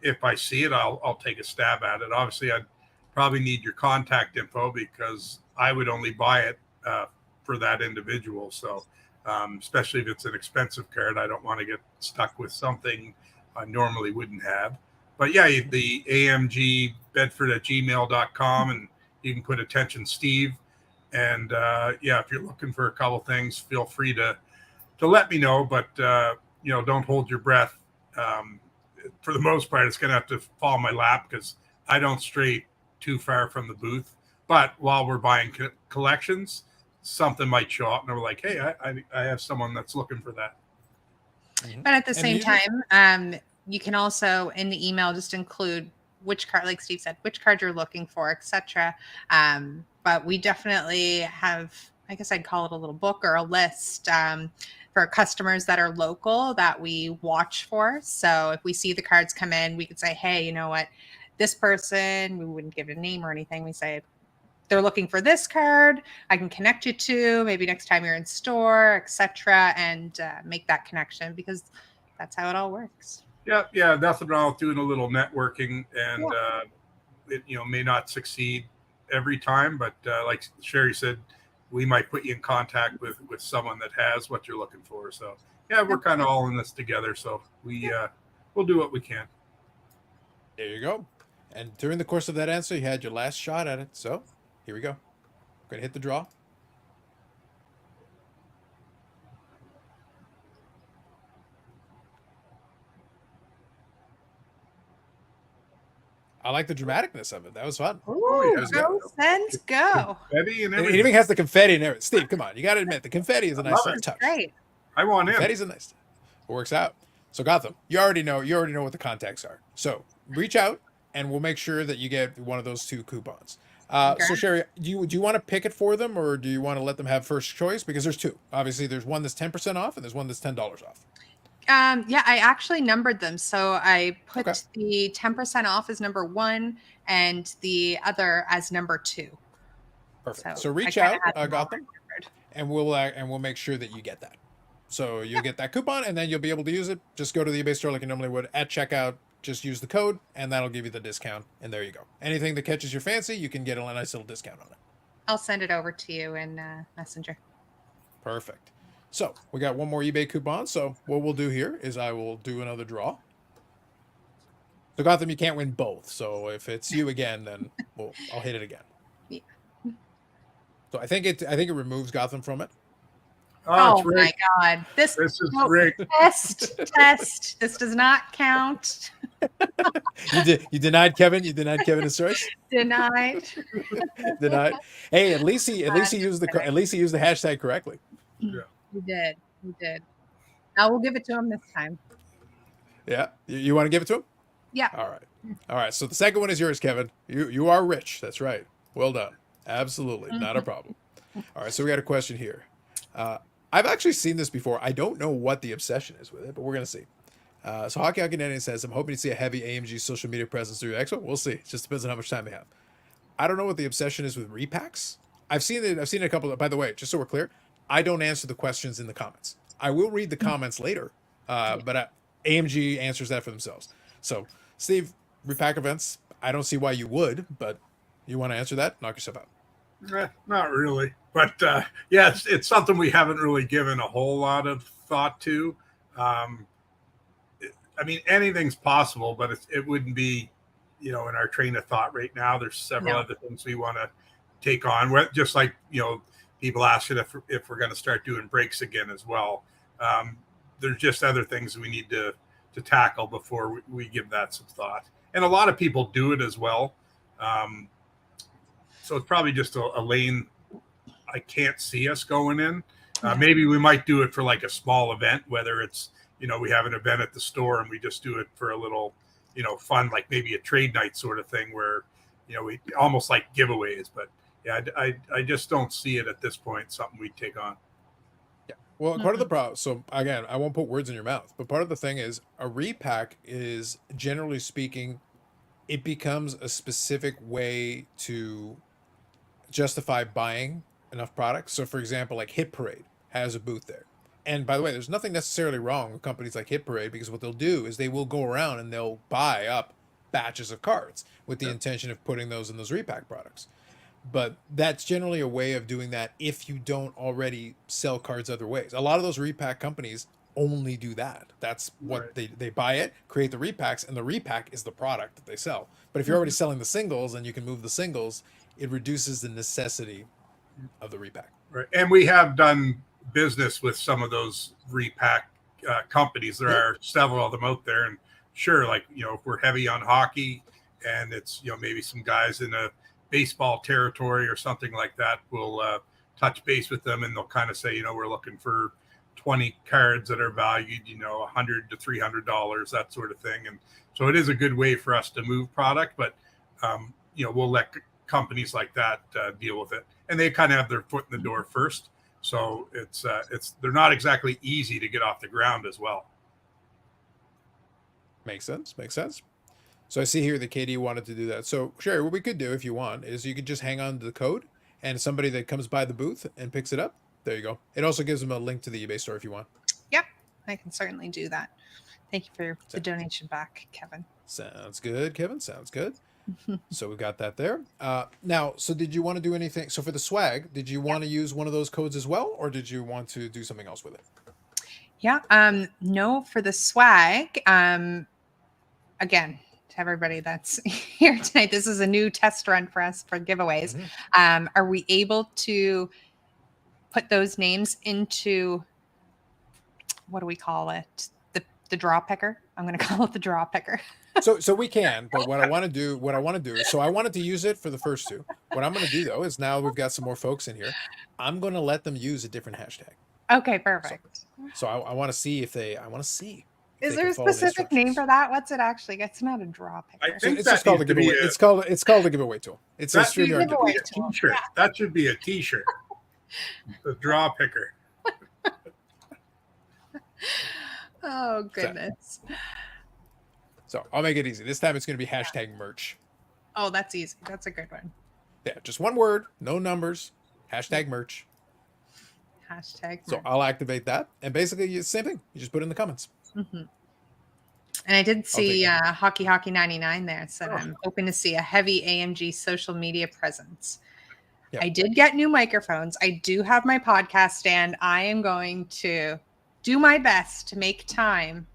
If I see it, I'll take a stab at it. Obviously, I'd probably need your contact info because I would only buy it for that individual. So especially if it's an expensive card, I don't want to get stuck with something I normally wouldn't have. But yeah, the AMG Bedford@gmail.com, and you can put attention Steve. And if you're looking for a couple things, feel free to let me know. But don't hold your breath. For the most part, it's going to have to fall in my lap because I don't stray too far from the booth. But while we're buying collections, something might show up, and we're like, hey, I have someone that's looking for that. But at the same time, you can also in the email just include which card, like Steve said, which card you're looking for, etc. But we definitely have, I guess I'd call it a little book or a list for customers that are local that we watch for. So if we see the cards come in, we could say, hey, you know what, this person, we wouldn't give it a name or anything. We say, they're looking for this card. I can connect you to maybe next time you're in store, etc., and make that connection because that's how it all works. Yeah, nothing wrong with doing a little networking, and it may not succeed every time, but like Sherry said, we might put you in contact with someone that has what you're looking for. So yeah, we're kind of all in this together. So we'll do what we can. There you go. And during the course of that answer, you had your last shot at it. So here we go. I'm going to hit the draw. I like the dramaticness of it. That was fun. Ooh, go, Sens, go. Confetti and everything. It even has the confetti and everything. Steve, come on. You got to admit, the confetti is a nice touch. Great. I want in. Confetti's a nice touch. It works out. So Gotham, you already know what the contacts are. So reach out, and we'll make sure that you get one of those 2 coupons. So Sherry, do you want to pick it for them, or do you want to let them have first choice? Because there's 2. Obviously, there's one that's 10% off, and there's one that's $10 off. I actually numbered them. So I put the 10% off as number 1 and the other as number 2. Perfect. So reach out, Gotham. and we'll make sure that you get that. So you'll get that coupon, and then you'll be able to use it. Just go to the eBay store like you normally would at checkout. Just use the code, and that'll give you the discount. And there you go. Anything that catches your fancy, you can get a nice little discount on it. I'll send it over to you in Messenger. Perfect. So we got one more eBay coupon. So what we'll do here is I will do another draw. So Gotham, you can't win both. So if it's you again, then I'll hit it again. Yeah. So I think it removes Gotham from it. Oh my God! This is rigged. Test. This does not count. You denied Kevin. You denied Kevin his choice. Denied. Denied. Hey, at least he used the hashtag correctly. Yeah. He did. I will give it to him this time. Yeah. You want to give it to him? Yeah. All right. So the second one is yours, Kevin. You are rich. That's right. Well done. Absolutely. Not a problem. All right. So we got a question here. I've actually seen this before. I don't know what the obsession is with it, but we're going to see. So Hockey Canadian says, I'm hoping to see a heavy AMG social media presence through Expo. We'll see. It just depends on how much time they have. I don't know what the obsession is with repacks. I've seen it a couple of, by the way, just so we're clear, I don't answer the questions in the comments. I will read the comments later, but AMG answers that for themselves. So, Steve, repack events, I don't see why you would, but you want to answer that? Knock yourself out. Not really. But yeah, it's something we haven't really given a whole lot of thought to. I mean, anything's possible, but it wouldn't be, in our train of thought right now. There's several other things we want to take on. Just like, people asking if we're going to start doing breaks again as well. There's just other things we need to tackle before we give that some thought. And a lot of people do it as well. So it's probably just a lane I can't see us going in. Maybe we might do it for like a small event, whether it's, we have an event at the store and we just do it for a little, fun, like maybe a trade night sort of thing where, we almost like giveaways. But yeah, I just don't see it at this point, something we'd take on. Yeah. Well, part of the problem, so again, I won't put words in your mouth, but part of the thing is a repack is, generally speaking, it becomes a specific way to justify buying enough products. So for example, like Hit Parade has a booth there. And by the way, there's nothing necessarily wrong with companies like Hit Parade, because what they'll do is they will go around and they'll buy up batches of cards with the intention of putting those in those repack products. But that's generally a way of doing that if you don't already sell cards other ways. A lot of those repack companies only do that. That's what they buy it, create the repacks, and the repack is the product that they sell. But if you're already selling the singles and you can move the singles, it reduces the necessity of the repack. Right. And we have done business with some of those repack companies. There are several of them out there. And sure, like, if we're heavy on hockey and it's, maybe some guys in a baseball territory or something like that, we'll touch base with them and they'll kind of say, we're looking for 20 cards that are valued, $100 to $300, that sort of thing. And so it is a good way for us to move product, but, we'll let companies like that deal with it. And they kind of have their foot in the door first. So they're not exactly easy to get off the ground as well. Makes sense. So I see here that Katie wanted to do that. So Sherry, what we could do if you want is you could just hang on to the code, and somebody that comes by the booth and picks it up, there you go. It also gives them a link to the eBay store if you want. Yep, I can certainly do that. Thank you for the donation back, Kevin. Sounds good, Kevin. Sounds good. So we got that there. Now, so did you want to do anything? So for the swag, did you want to use one of those codes as well, or did you want to do something else with it? Yeah. No, for the swag. Again, to everybody that's here tonight, this is a new test run for us for giveaways. Are we able to put those names into, what do we call it? The draw picker? I'm going to call it the draw picker. So we can, but what I want to do is, so I wanted to use it for the first two. What I'm going to do though is, now we've got some more folks in here, I'm going to let them use a different hashtag. Okay, perfect. So I want to see if they, Is there a specific name for that? What's it actually? It's not a draw picker. I think it's just called a giveaway. It's called a giveaway tool. It's a StreamYard giveaway t-shirt. Yeah. That should be a t-shirt. The draw picker. Oh goodness. So I'll make it easy. This time it's going to be hashtag merch. Oh, that's easy. That's a good one. Yeah, just one word, no numbers. Hashtag merch. Hashtag So merch. I'll activate that, and basically it's the same thing. You just put it in the comments. And I did see Hockey 99 there. Said Oh. I'm hoping to see a heavy AMG social media presence. Yep. I did get new microphones. I do have my podcast stand. I am going to do my best to make time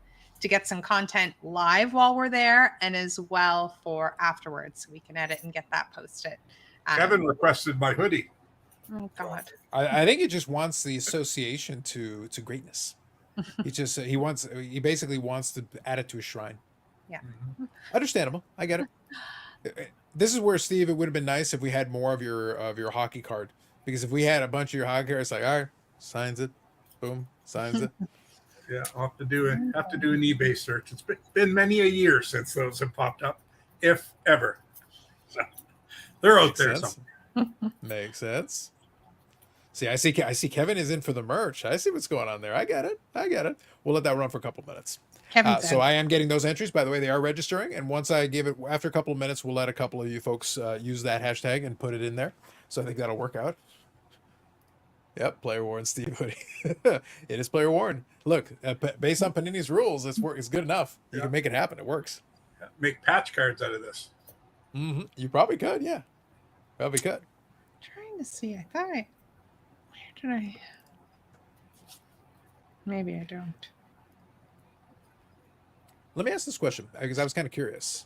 to get some content live while we're there, and as well for afterwards, so we can edit and get that posted. Kevin requested my hoodie. Oh God. I think he just wants the association to greatness. He basically wants to add it to his shrine. Yeah. Understandable. I get it. This is where, Steve, it would have been nice if we had more of your hockey card, because if we had a bunch of your hockey cards, like, all right, signs it, boom, signs it. Yeah, I'll have to do an eBay search. It's been many a year since those have popped up, if ever. So they're out there somewhere. Makes sense. See, I see Kevin is in for the merch. I see what's going on there. I get it. We'll let that run for a couple of minutes. So I am getting those entries. By the way, they are registering, and once I give it, after a couple of minutes, we'll let a couple of you folks use that hashtag and put it in there. So I think that'll work out. Yep, player worn Steve hoodie. It is player worn. Look, based on Panini's rules, it's good enough. You can make it happen. It works. Yeah, make patch cards out of this. Mm-hmm. You probably could. Yeah, probably could. Trying to see. I thought where did I? Maybe I don't. Let me ask this question because I was kind of curious.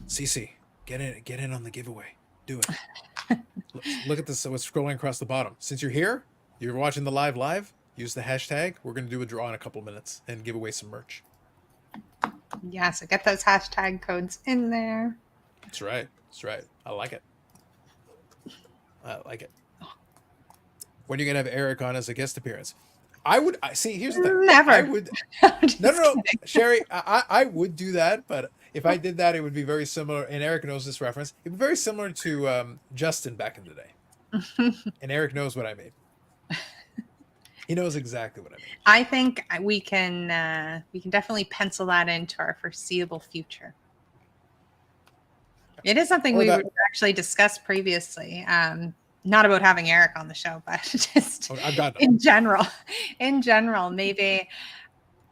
CC, get in on the giveaway. Do it. Look at this. What's scrolling across the bottom. Since you're here, you're watching the live. Use the hashtag. We're going to do a draw in a couple minutes and give away some merch. Yeah, so get those hashtag codes in there. That's right. I like it. When are you going to have Eric on as a guest appearance? See. Here's the thing. Never. I would. No, Sherry. I would do that, but if I did that, it would be very similar. And Eric knows this reference. It'd be very similar to Justin back in the day. And Eric knows what I mean. He knows exactly what I mean. I think we can definitely pencil that into our foreseeable future. It is something we actually discussed previously. Not about having Eric on the show, but just in general, maybe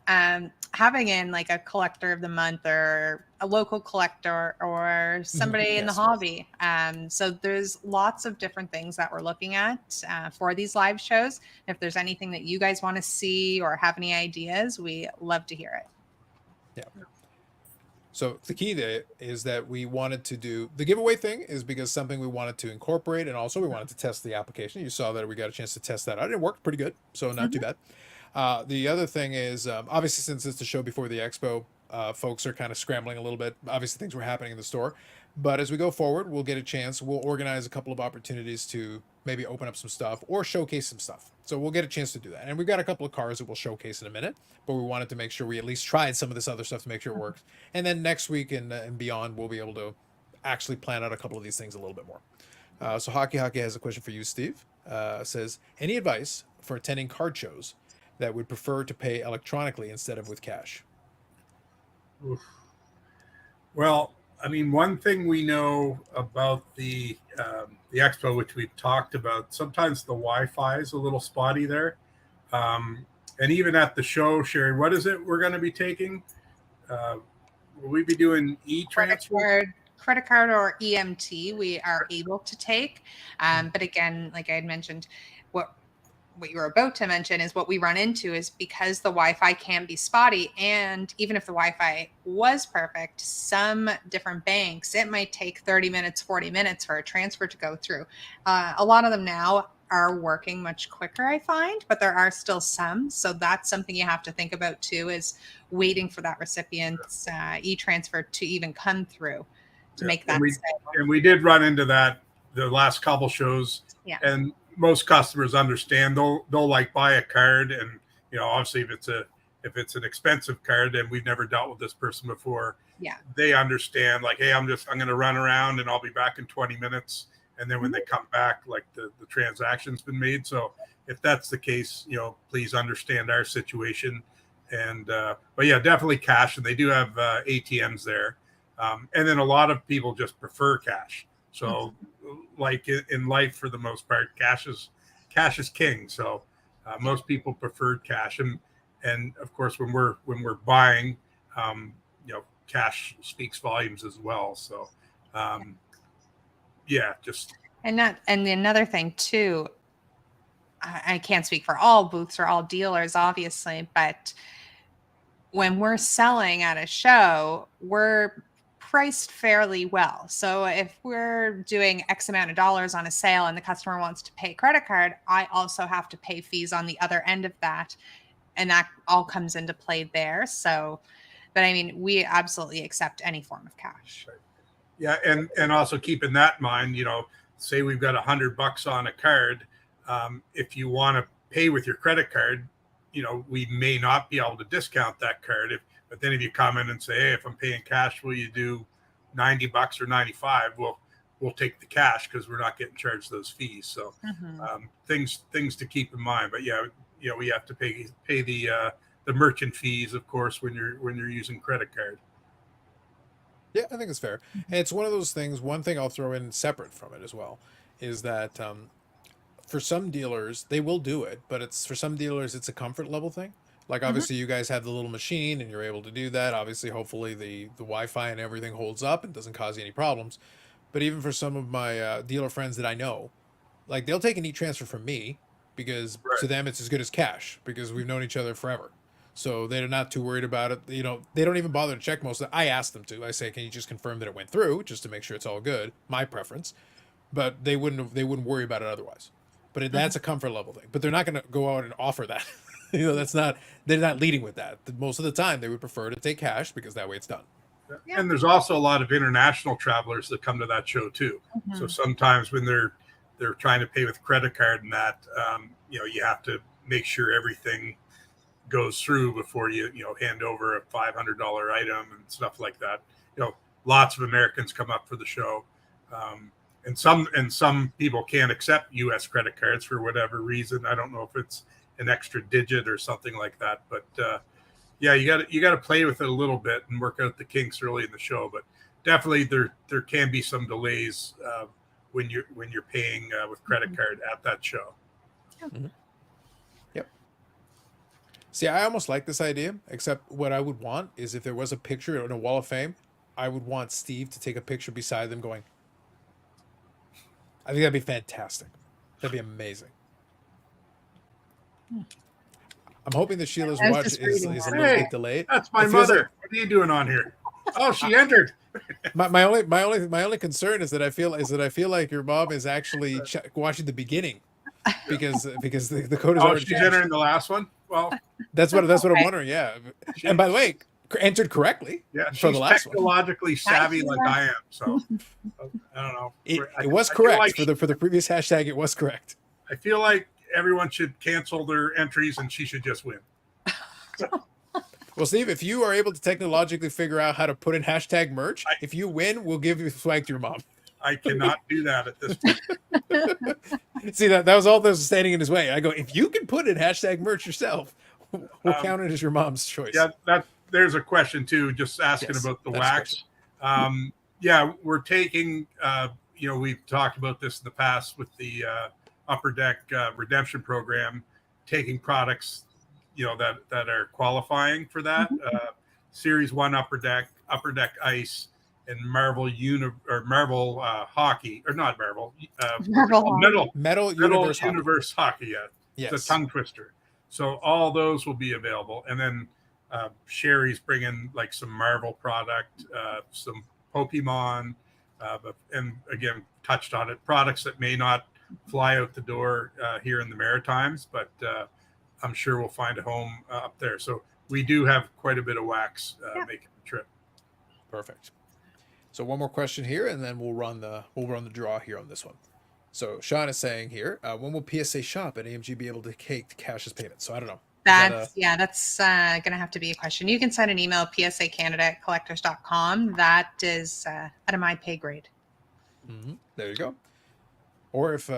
having in like a collector of the month or a local collector or somebody in the hobby. So there's lots of different things that we're looking at for these live shows. If there's anything that you guys want to see or have any ideas, we love to hear it. Yeah. So the key there is that we wanted to do the giveaway thing is because something we wanted to incorporate, and also we wanted to test the application. You saw that we got a chance to test that out. It worked pretty good, so not too bad. The other thing is, obviously, since it's the show before the expo, folks are kind of scrambling a little bit. Obviously, things were happening in the store. But as we go forward, we'll get a chance. We'll organize a couple of opportunities to maybe open up some stuff or showcase some stuff. So we'll get a chance to do that. And we've got a couple of cars that we'll showcase in a minute. But we wanted to make sure we at least tried some of this other stuff to make sure it works. And then next week and beyond, we'll be able to actually plan out a couple of these things a little bit more. So Hockey has a question for you, Steve. Says, any advice for attending card shows that would prefer to pay electronically instead of with cash? Oof. Well, I mean, one thing we know about the expo, which we've talked about, sometimes the Wi-Fi is a little spotty there. And even at the show, Sherry, what is it we're going to be taking? Will we be doing e-transfer? Credit card or EMT we are able to take. But again, like I had mentioned, what you were about to mention is what we run into is because the Wi-Fi can be spotty, and even if the Wi-Fi was perfect, some different banks, it might take 30 minutes, 40 minutes for a transfer to go through. A lot of them now are working much quicker, I find, but there are still some. So that's something you have to think about too, is waiting for that recipient's e-transfer to even come through to make that. And we did run into that the last couple shows. Yeah. And most customers understand. They'll like buy a card, and obviously if it's an expensive card and we've never dealt with this person before, they understand, like, hey, I'm going to run around and I'll be back in 20 minutes. And then when they come back, like the transaction's been made. So if that's the case, please understand our situation. And but yeah, definitely cash, and they do have ATMs there. And then a lot of people just prefer cash. So like in life, for the most part, cash is king. So Most people preferred cash, and of course when we're buying, cash speaks volumes as well. So, just and another thing too. I can't speak for all booths or all dealers, obviously, but when we're selling at a show, we're priced fairly well. So if we're doing X amount of dollars on a sale and the customer wants to pay credit card, I also have to pay fees on the other end of that. And that all comes into play there. So, but I mean, we absolutely accept any form of cash. Right. Yeah. And also keeping that in mind, say we've got $100 on a card. If you want to pay with your credit card, we may not be able to discount that card. But then if you come in and say, hey, if I'm paying cash, will you do $90 or $95? We'll take the cash because we're not getting charged those fees. So things to keep in mind. But we have to pay the merchant fees, of course, when you're using credit card. Yeah, I think it's fair. And it's one of those things. One thing I'll throw in separate from it as well is that for some dealers, they will do it, but for some dealers, it's a comfort level thing. Like obviously you guys have the little machine and you're able to do that. Obviously, hopefully the Wi-Fi and everything holds up and doesn't cause you any problems. But even for some of my dealer friends that I know, like they'll take an e-transfer from me because to them it's as good as cash because we've known each other forever. So they're not too worried about it. They don't even bother to check most of it. I ask them to. I say, can you just confirm that it went through just to make sure it's all good? My preference. But they wouldn't worry about it otherwise. But that's a comfort level thing. But they're not going to go out and offer that. They're not leading with that. Most of the time, they would prefer to take cash because that way it's done. Yeah. And there's also a lot of international travelers that come to that show too. So sometimes when they're trying to pay with credit card and that, you have to make sure everything goes through before you hand over a $500 item and stuff like that. Lots of Americans come up for the show. And some people can't accept U.S. credit cards for whatever reason. I don't know if it's an extra digit or something like that. But you got to play with it a little bit and work out the kinks early in the show. But definitely there can be some delays when you're paying with credit card at that show. Yep. See, I almost like this idea, except what I would want is if there was a picture in a wall of fame, I would want Steve to take a picture beside them going. I think that'd be fantastic. That'd be amazing. I'm hoping that Sheila's watch is a little bit delayed. That's my mother. What are you doing on here? Oh, she entered. My only concern is that I feel like your mom is actually watching the beginning because the code is already she's entering the last one. Well, that's what I'm wondering. Yeah, and by the way, entered correctly. Yeah, she's technologically savvy like I am. So I don't know. It was correct for the previous hashtag. It was correct. I feel like everyone should cancel their entries and she should just win. Well, Steve, if you are able to technologically figure out how to put in hashtag merch, if you win, we'll give you swag to your mom. I cannot do that at this point. See, that was all that was standing in his way. I go, if you can put in hashtag merch yourself, we'll count it as your mom's choice. Yeah, there's a question too, just asking about the wax. We're taking, we've talked about this in the past with the Upper Deck redemption program, taking products, that are qualifying for that. Series 1 Upper Deck Ice, and Marvel Hockey, or not Marvel, Metal Universe Hockey. Yes. It's a tongue twister. So all those will be available. And then Sherry's bringing like some Marvel product, some Pokemon, and again, touched on it, products that may not fly out the door here in the Maritimes, but I'm sure we'll find a home up there. So we do have quite a bit of wax making the trip. Perfect. So one more question here, and then we'll run the draw here on this one. So Sean is saying here, when will PSA Shop at AMG be able to take cash as payment? So I don't know. That's going to have to be a question. You can send an email, psacanada@collectors.com. That is out of my pay grade. There you go. Or if,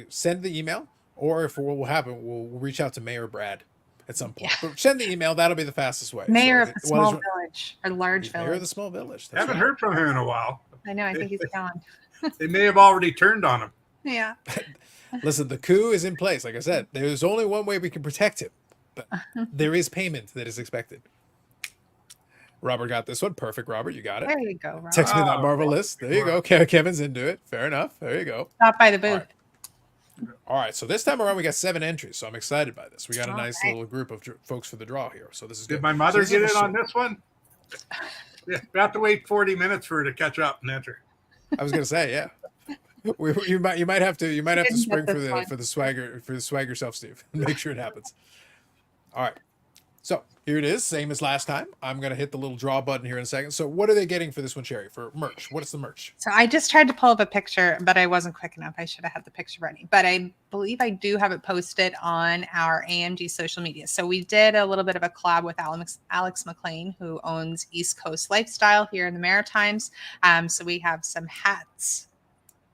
send the email, or if what will happen, we'll reach out to Mayor Brad at some point. Yeah. But send the email. That'll be the fastest way. Mayor of the small village or large village. Mayor of the small village. I haven't heard from him in a while. I know. I think he's gone. They may have already turned on him. Yeah. Listen, the coup is in place. Like I said, there's only one way we can protect him, but there is payment that is expected. Robert got this one. Perfect, Robert. You got it. There you go, Robert. Text me that Oh, Marvel list. There you go. Kevin's into it. Fair enough. There you go. Stop by the booth. All right. So this time around, we got 7 entries. So I'm excited by this. We got a All nice right. little group of folks for the draw here. So this is Did good. my mother So get this it is on this one? Yeah, we have to wait 40 minutes for her to catch up and enter. I was gonna say, yeah. You might have to Didn't get spring for this one. the swag yourself, Steve. Make sure it happens. All right. So here it is, same as last time. I'm gonna hit the little draw button here in a second. So what are they getting for this one, Sherry? For merch? What is the merch? So I just tried to pull up a picture, but I wasn't quick enough. I should have had the picture ready. But I believe I do have it posted on our AMG social media. So we did a little bit of a collab with Alex McLean, who owns East Coast Lifestyle here in the Maritimes. So we have some hats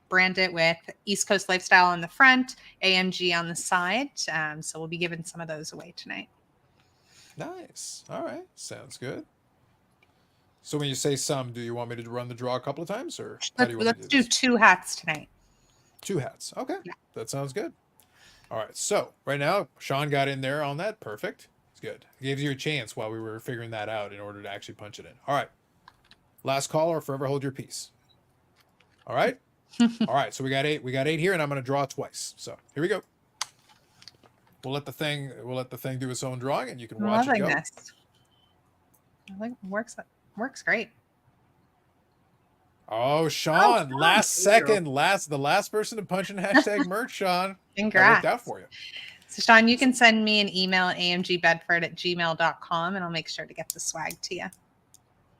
branded with East Coast Lifestyle on the front, AMG on the side. So we'll be giving some of those away tonight. Nice. All right. Sounds good. So when you say some, do you want me to run the draw a couple of times, or how do you want Let's to do this? 2 hats tonight. 2 hats. Okay. Yeah. That sounds good. All right. So right now, Sean got in there on that. Perfect. It's good. It gives you a chance while we were figuring that out in order to actually punch it in. All right. Last call or forever hold your peace. All right. All right. So we got 8. We got 8 here, and I'm going to draw twice. So here we go. We'll let the thing do its own drawing, and you can I'm watch it loving go. this. I think it works great. Oh, Sean, Sean, last there you go. second, the last person to punch in hashtag merch, Sean. That Congrats. worked out for you. So Sean, you can send me an email at amgbedford@gmail.com and I'll make sure to get the swag to you.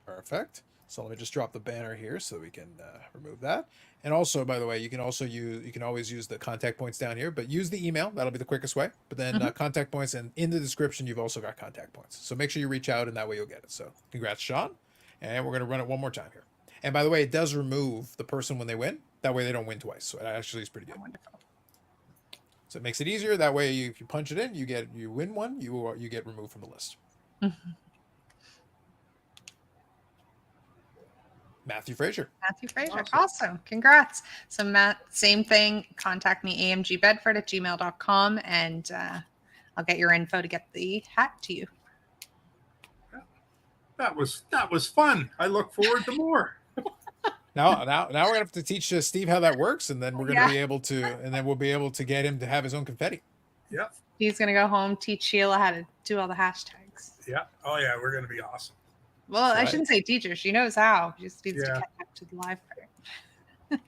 Perfect. So let me just drop the banner here so we can remove that. And also, by the way, you can always use the contact points down here, but use the email. That'll be the quickest way. But then contact points, and in the description, you've also got contact points. So make sure you reach out, and that way you'll get it. So congrats, Sean. And we're going to run it one more time here. And by the way, it does remove the person when they win. That way they don't win twice. So it actually is pretty good. Wonderful. So it makes it easier. That way, if you punch it in, you win one, you get removed from the list. Matthew Frazier. Matthew Frazier. Awesome. Congrats. So Matt, same thing. Contact me, amgbedford@gmail.com, and I'll get your info to get the hat to you. That was fun. I look forward to more. Now we're gonna have to teach Steve how that works, and then we're gonna be able to, and then we'll be able to get him to have his own confetti. Yeah. He's going to go home, teach Sheila how to do all the hashtags. Yeah. Oh yeah, we're gonna be awesome. Well, That's I right. shouldn't say teacher. She knows how. She just needs to Yeah. catch up to the live part.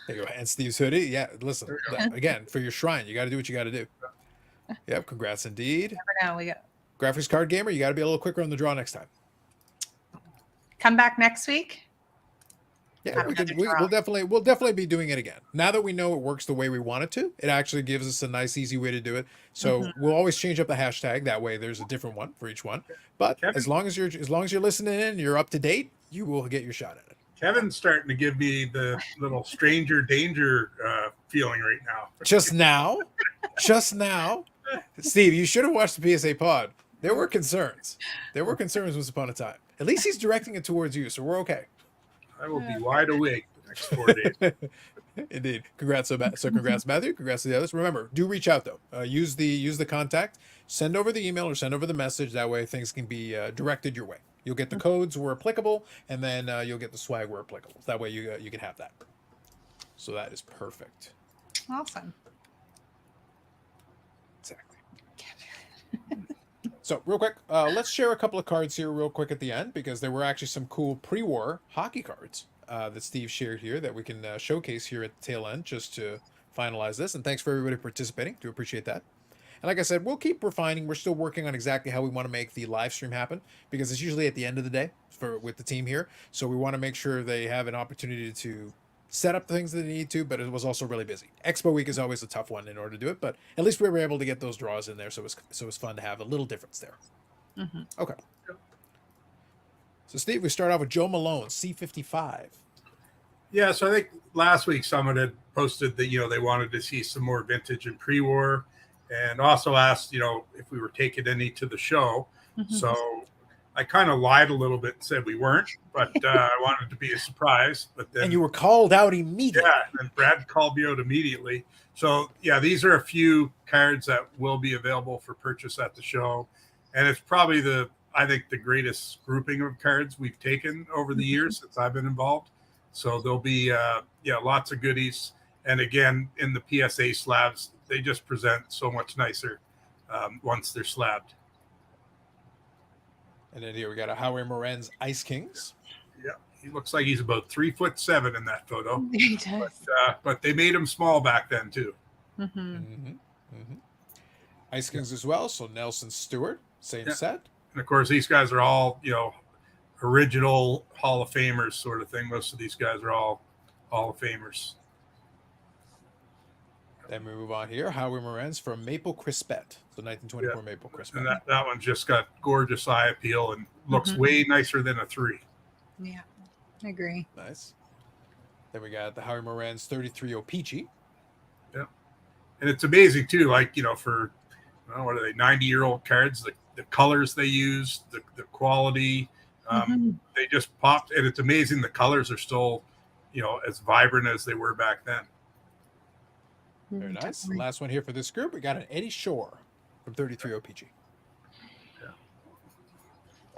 There you go. And Steve's hoodie. Yeah, listen, There you go. again, for your shrine, you got to do what you got to do. Yep, congrats indeed. Never know. We got Graphics card gamer, you got to be a little quicker on the draw next time. come back next week. Yeah, Have another we'll draw. definitely be doing it again. Now that we know it works the way we want it to, it actually gives us a nice, easy way to do it. So we'll always change up the hashtag. That way, there's a different one for each one. But Kevin? as long as you're listening in, you're up to date, you will get your shot at it. Kevin's starting to give me the little stranger danger feeling right now. Just now, Steve, you should have watched the PSA pod. There were concerns. Once upon a time. At least he's directing it towards you, so we're okay. I will be wide awake the next 4 days. Indeed. Congrats, congrats, Matthew. Congrats to the others. Remember, do reach out though. Use the contact. Send over the email or send over the message. That way, things can be directed your way. You'll get the codes where applicable, and then you'll get the swag where applicable. That way, you can have that. So that is perfect. Awesome. Exactly. So real quick, let's share a couple of cards here real quick at the end, because there were actually some cool pre-war hockey cards that Steve shared here that we can showcase here at the tail end just to finalize this. And thanks for everybody participating. Do appreciate that. And like I said, we'll keep refining. We're still working on exactly how we want to make the live stream happen, because it's usually at the end of the day with the team here. So we want to make sure they have an opportunity to set up the things that they need to, but it was also really busy. Expo week is always a tough one in order to do it, but at least we were able to get those draws in there, so it was fun to have a little difference there. Okay. So Steve, we start off with Joe Malone, C55. Yeah, so I think last week someone had posted that they wanted to see some more vintage and pre-war, and also asked if we were taking any to the show. So I kind of lied a little bit and said we weren't, but I wanted to be a surprise. But then, and you were called out immediately. yeah, and Brad called me out immediately. So yeah, these are a few cards that will be available for purchase at the show, and it's probably I think the greatest grouping of cards we've taken over the years since I've been involved. So there'll be lots of goodies, and again in the PSA slabs, they just present so much nicer once they're slabbed. And then here we got a Howie Moran's Ice Kings. Yeah, he looks like he's about 3'7" in that photo. He does. But they made him small back then too. Ice Kings as well. So Nelson Stewart, same set. And of course, these guys are all original Hall of Famers sort of thing. Most of these guys are all Hall of Famers. Then we move on here. Howie Moran's from Maple Crispet. So 1924 Maple Crispet. And that one's just got gorgeous eye appeal and looks way nicer than a 3. Yeah, I agree. Nice. Then we got the Howie Moran's 33 Opeachy. Yeah. And it's amazing too, like, for, what are they, 90-year-old cards, the colors they use, the quality, they just popped. And it's amazing the colors are still, as vibrant as they were back then. Very nice. Last one here for this group. We got an Eddie Shore from 33 OPG.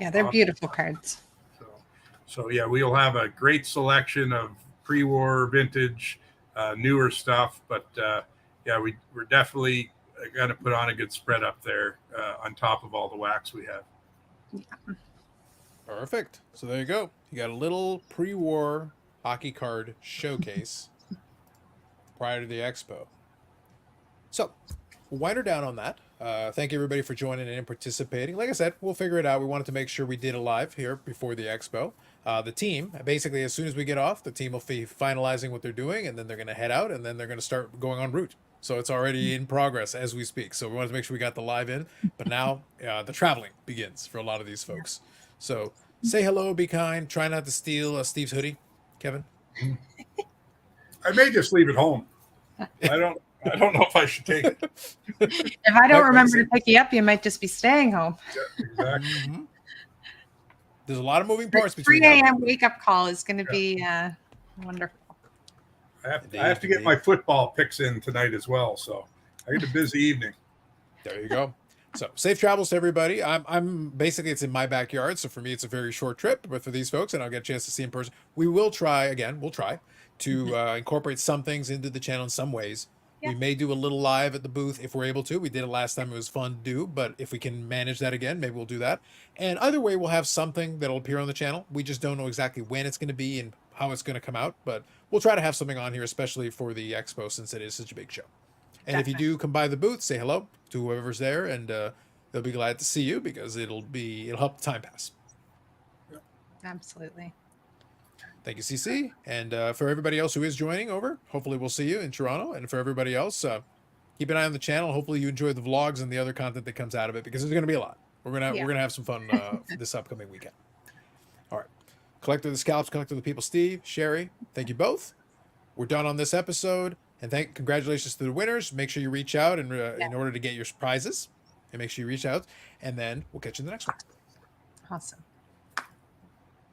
Yeah, they're beautiful cards. So yeah, we'll have a great selection of pre-war, vintage, newer stuff. But we're definitely going to put on a good spread up there on top of all the wax we have. Yeah. Perfect. So there you go. You got a little pre-war hockey card showcase prior to the expo. So we'll wind her down on that. Thank you everybody for joining and participating. Like I said, we'll figure it out. We wanted to make sure we did a live here before the expo. The team, basically, as soon as we get off, the team will be finalizing what they're doing, and then they're going to head out, and then they're going to start going en route. So it's already in progress as we speak. So we wanted to make sure we got the live in. But now the traveling begins for a lot of these folks. So say hello, be kind. Try not to steal Steve's hoodie, Kevin. I may just leave it home. I don't know if I should take it. If I don't remember to pick you up, you might just be staying home. Yeah, exactly. There's a lot of moving parts between 3 a.m. wake up call is going to be wonderful. I have to get my football picks in tonight as well, so I get a busy evening. There you go. So safe travels to everybody. I'm basically, it's in my backyard, so for me it's a very short trip, but for these folks, and I'll get a chance to see in person. We'll try to incorporate some things into the channel in some ways. Yeah. We may do a little live at the booth if we're able to. We did it last time. It was fun to do, but if we can manage that again, maybe we'll do that. And either way, we'll have something that'll appear on the channel. We just don't know exactly when it's going to be and how it's going to come out, but we'll try to have something on here, especially for the expo, since it is such a big show. And Definitely. If you do come by the booth, say hello to whoever's there, and they'll be glad to see you because it'll help the time pass. Absolutely. Thank you, CC. And for everybody else who is joining over, hopefully we'll see you in Toronto. And for everybody else, keep an eye on the channel. Hopefully you enjoy the vlogs and the other content that comes out of it, because there's going to be a lot. We're gonna have some fun this upcoming weekend. All right. Collector of the Scalps, Collector of the People, Steve, Sherry, thank you both. We're done on this episode. And congratulations to the winners. Make sure you reach out in order to get your prizes. And make sure you reach out. And then we'll catch you in the next one. Awesome.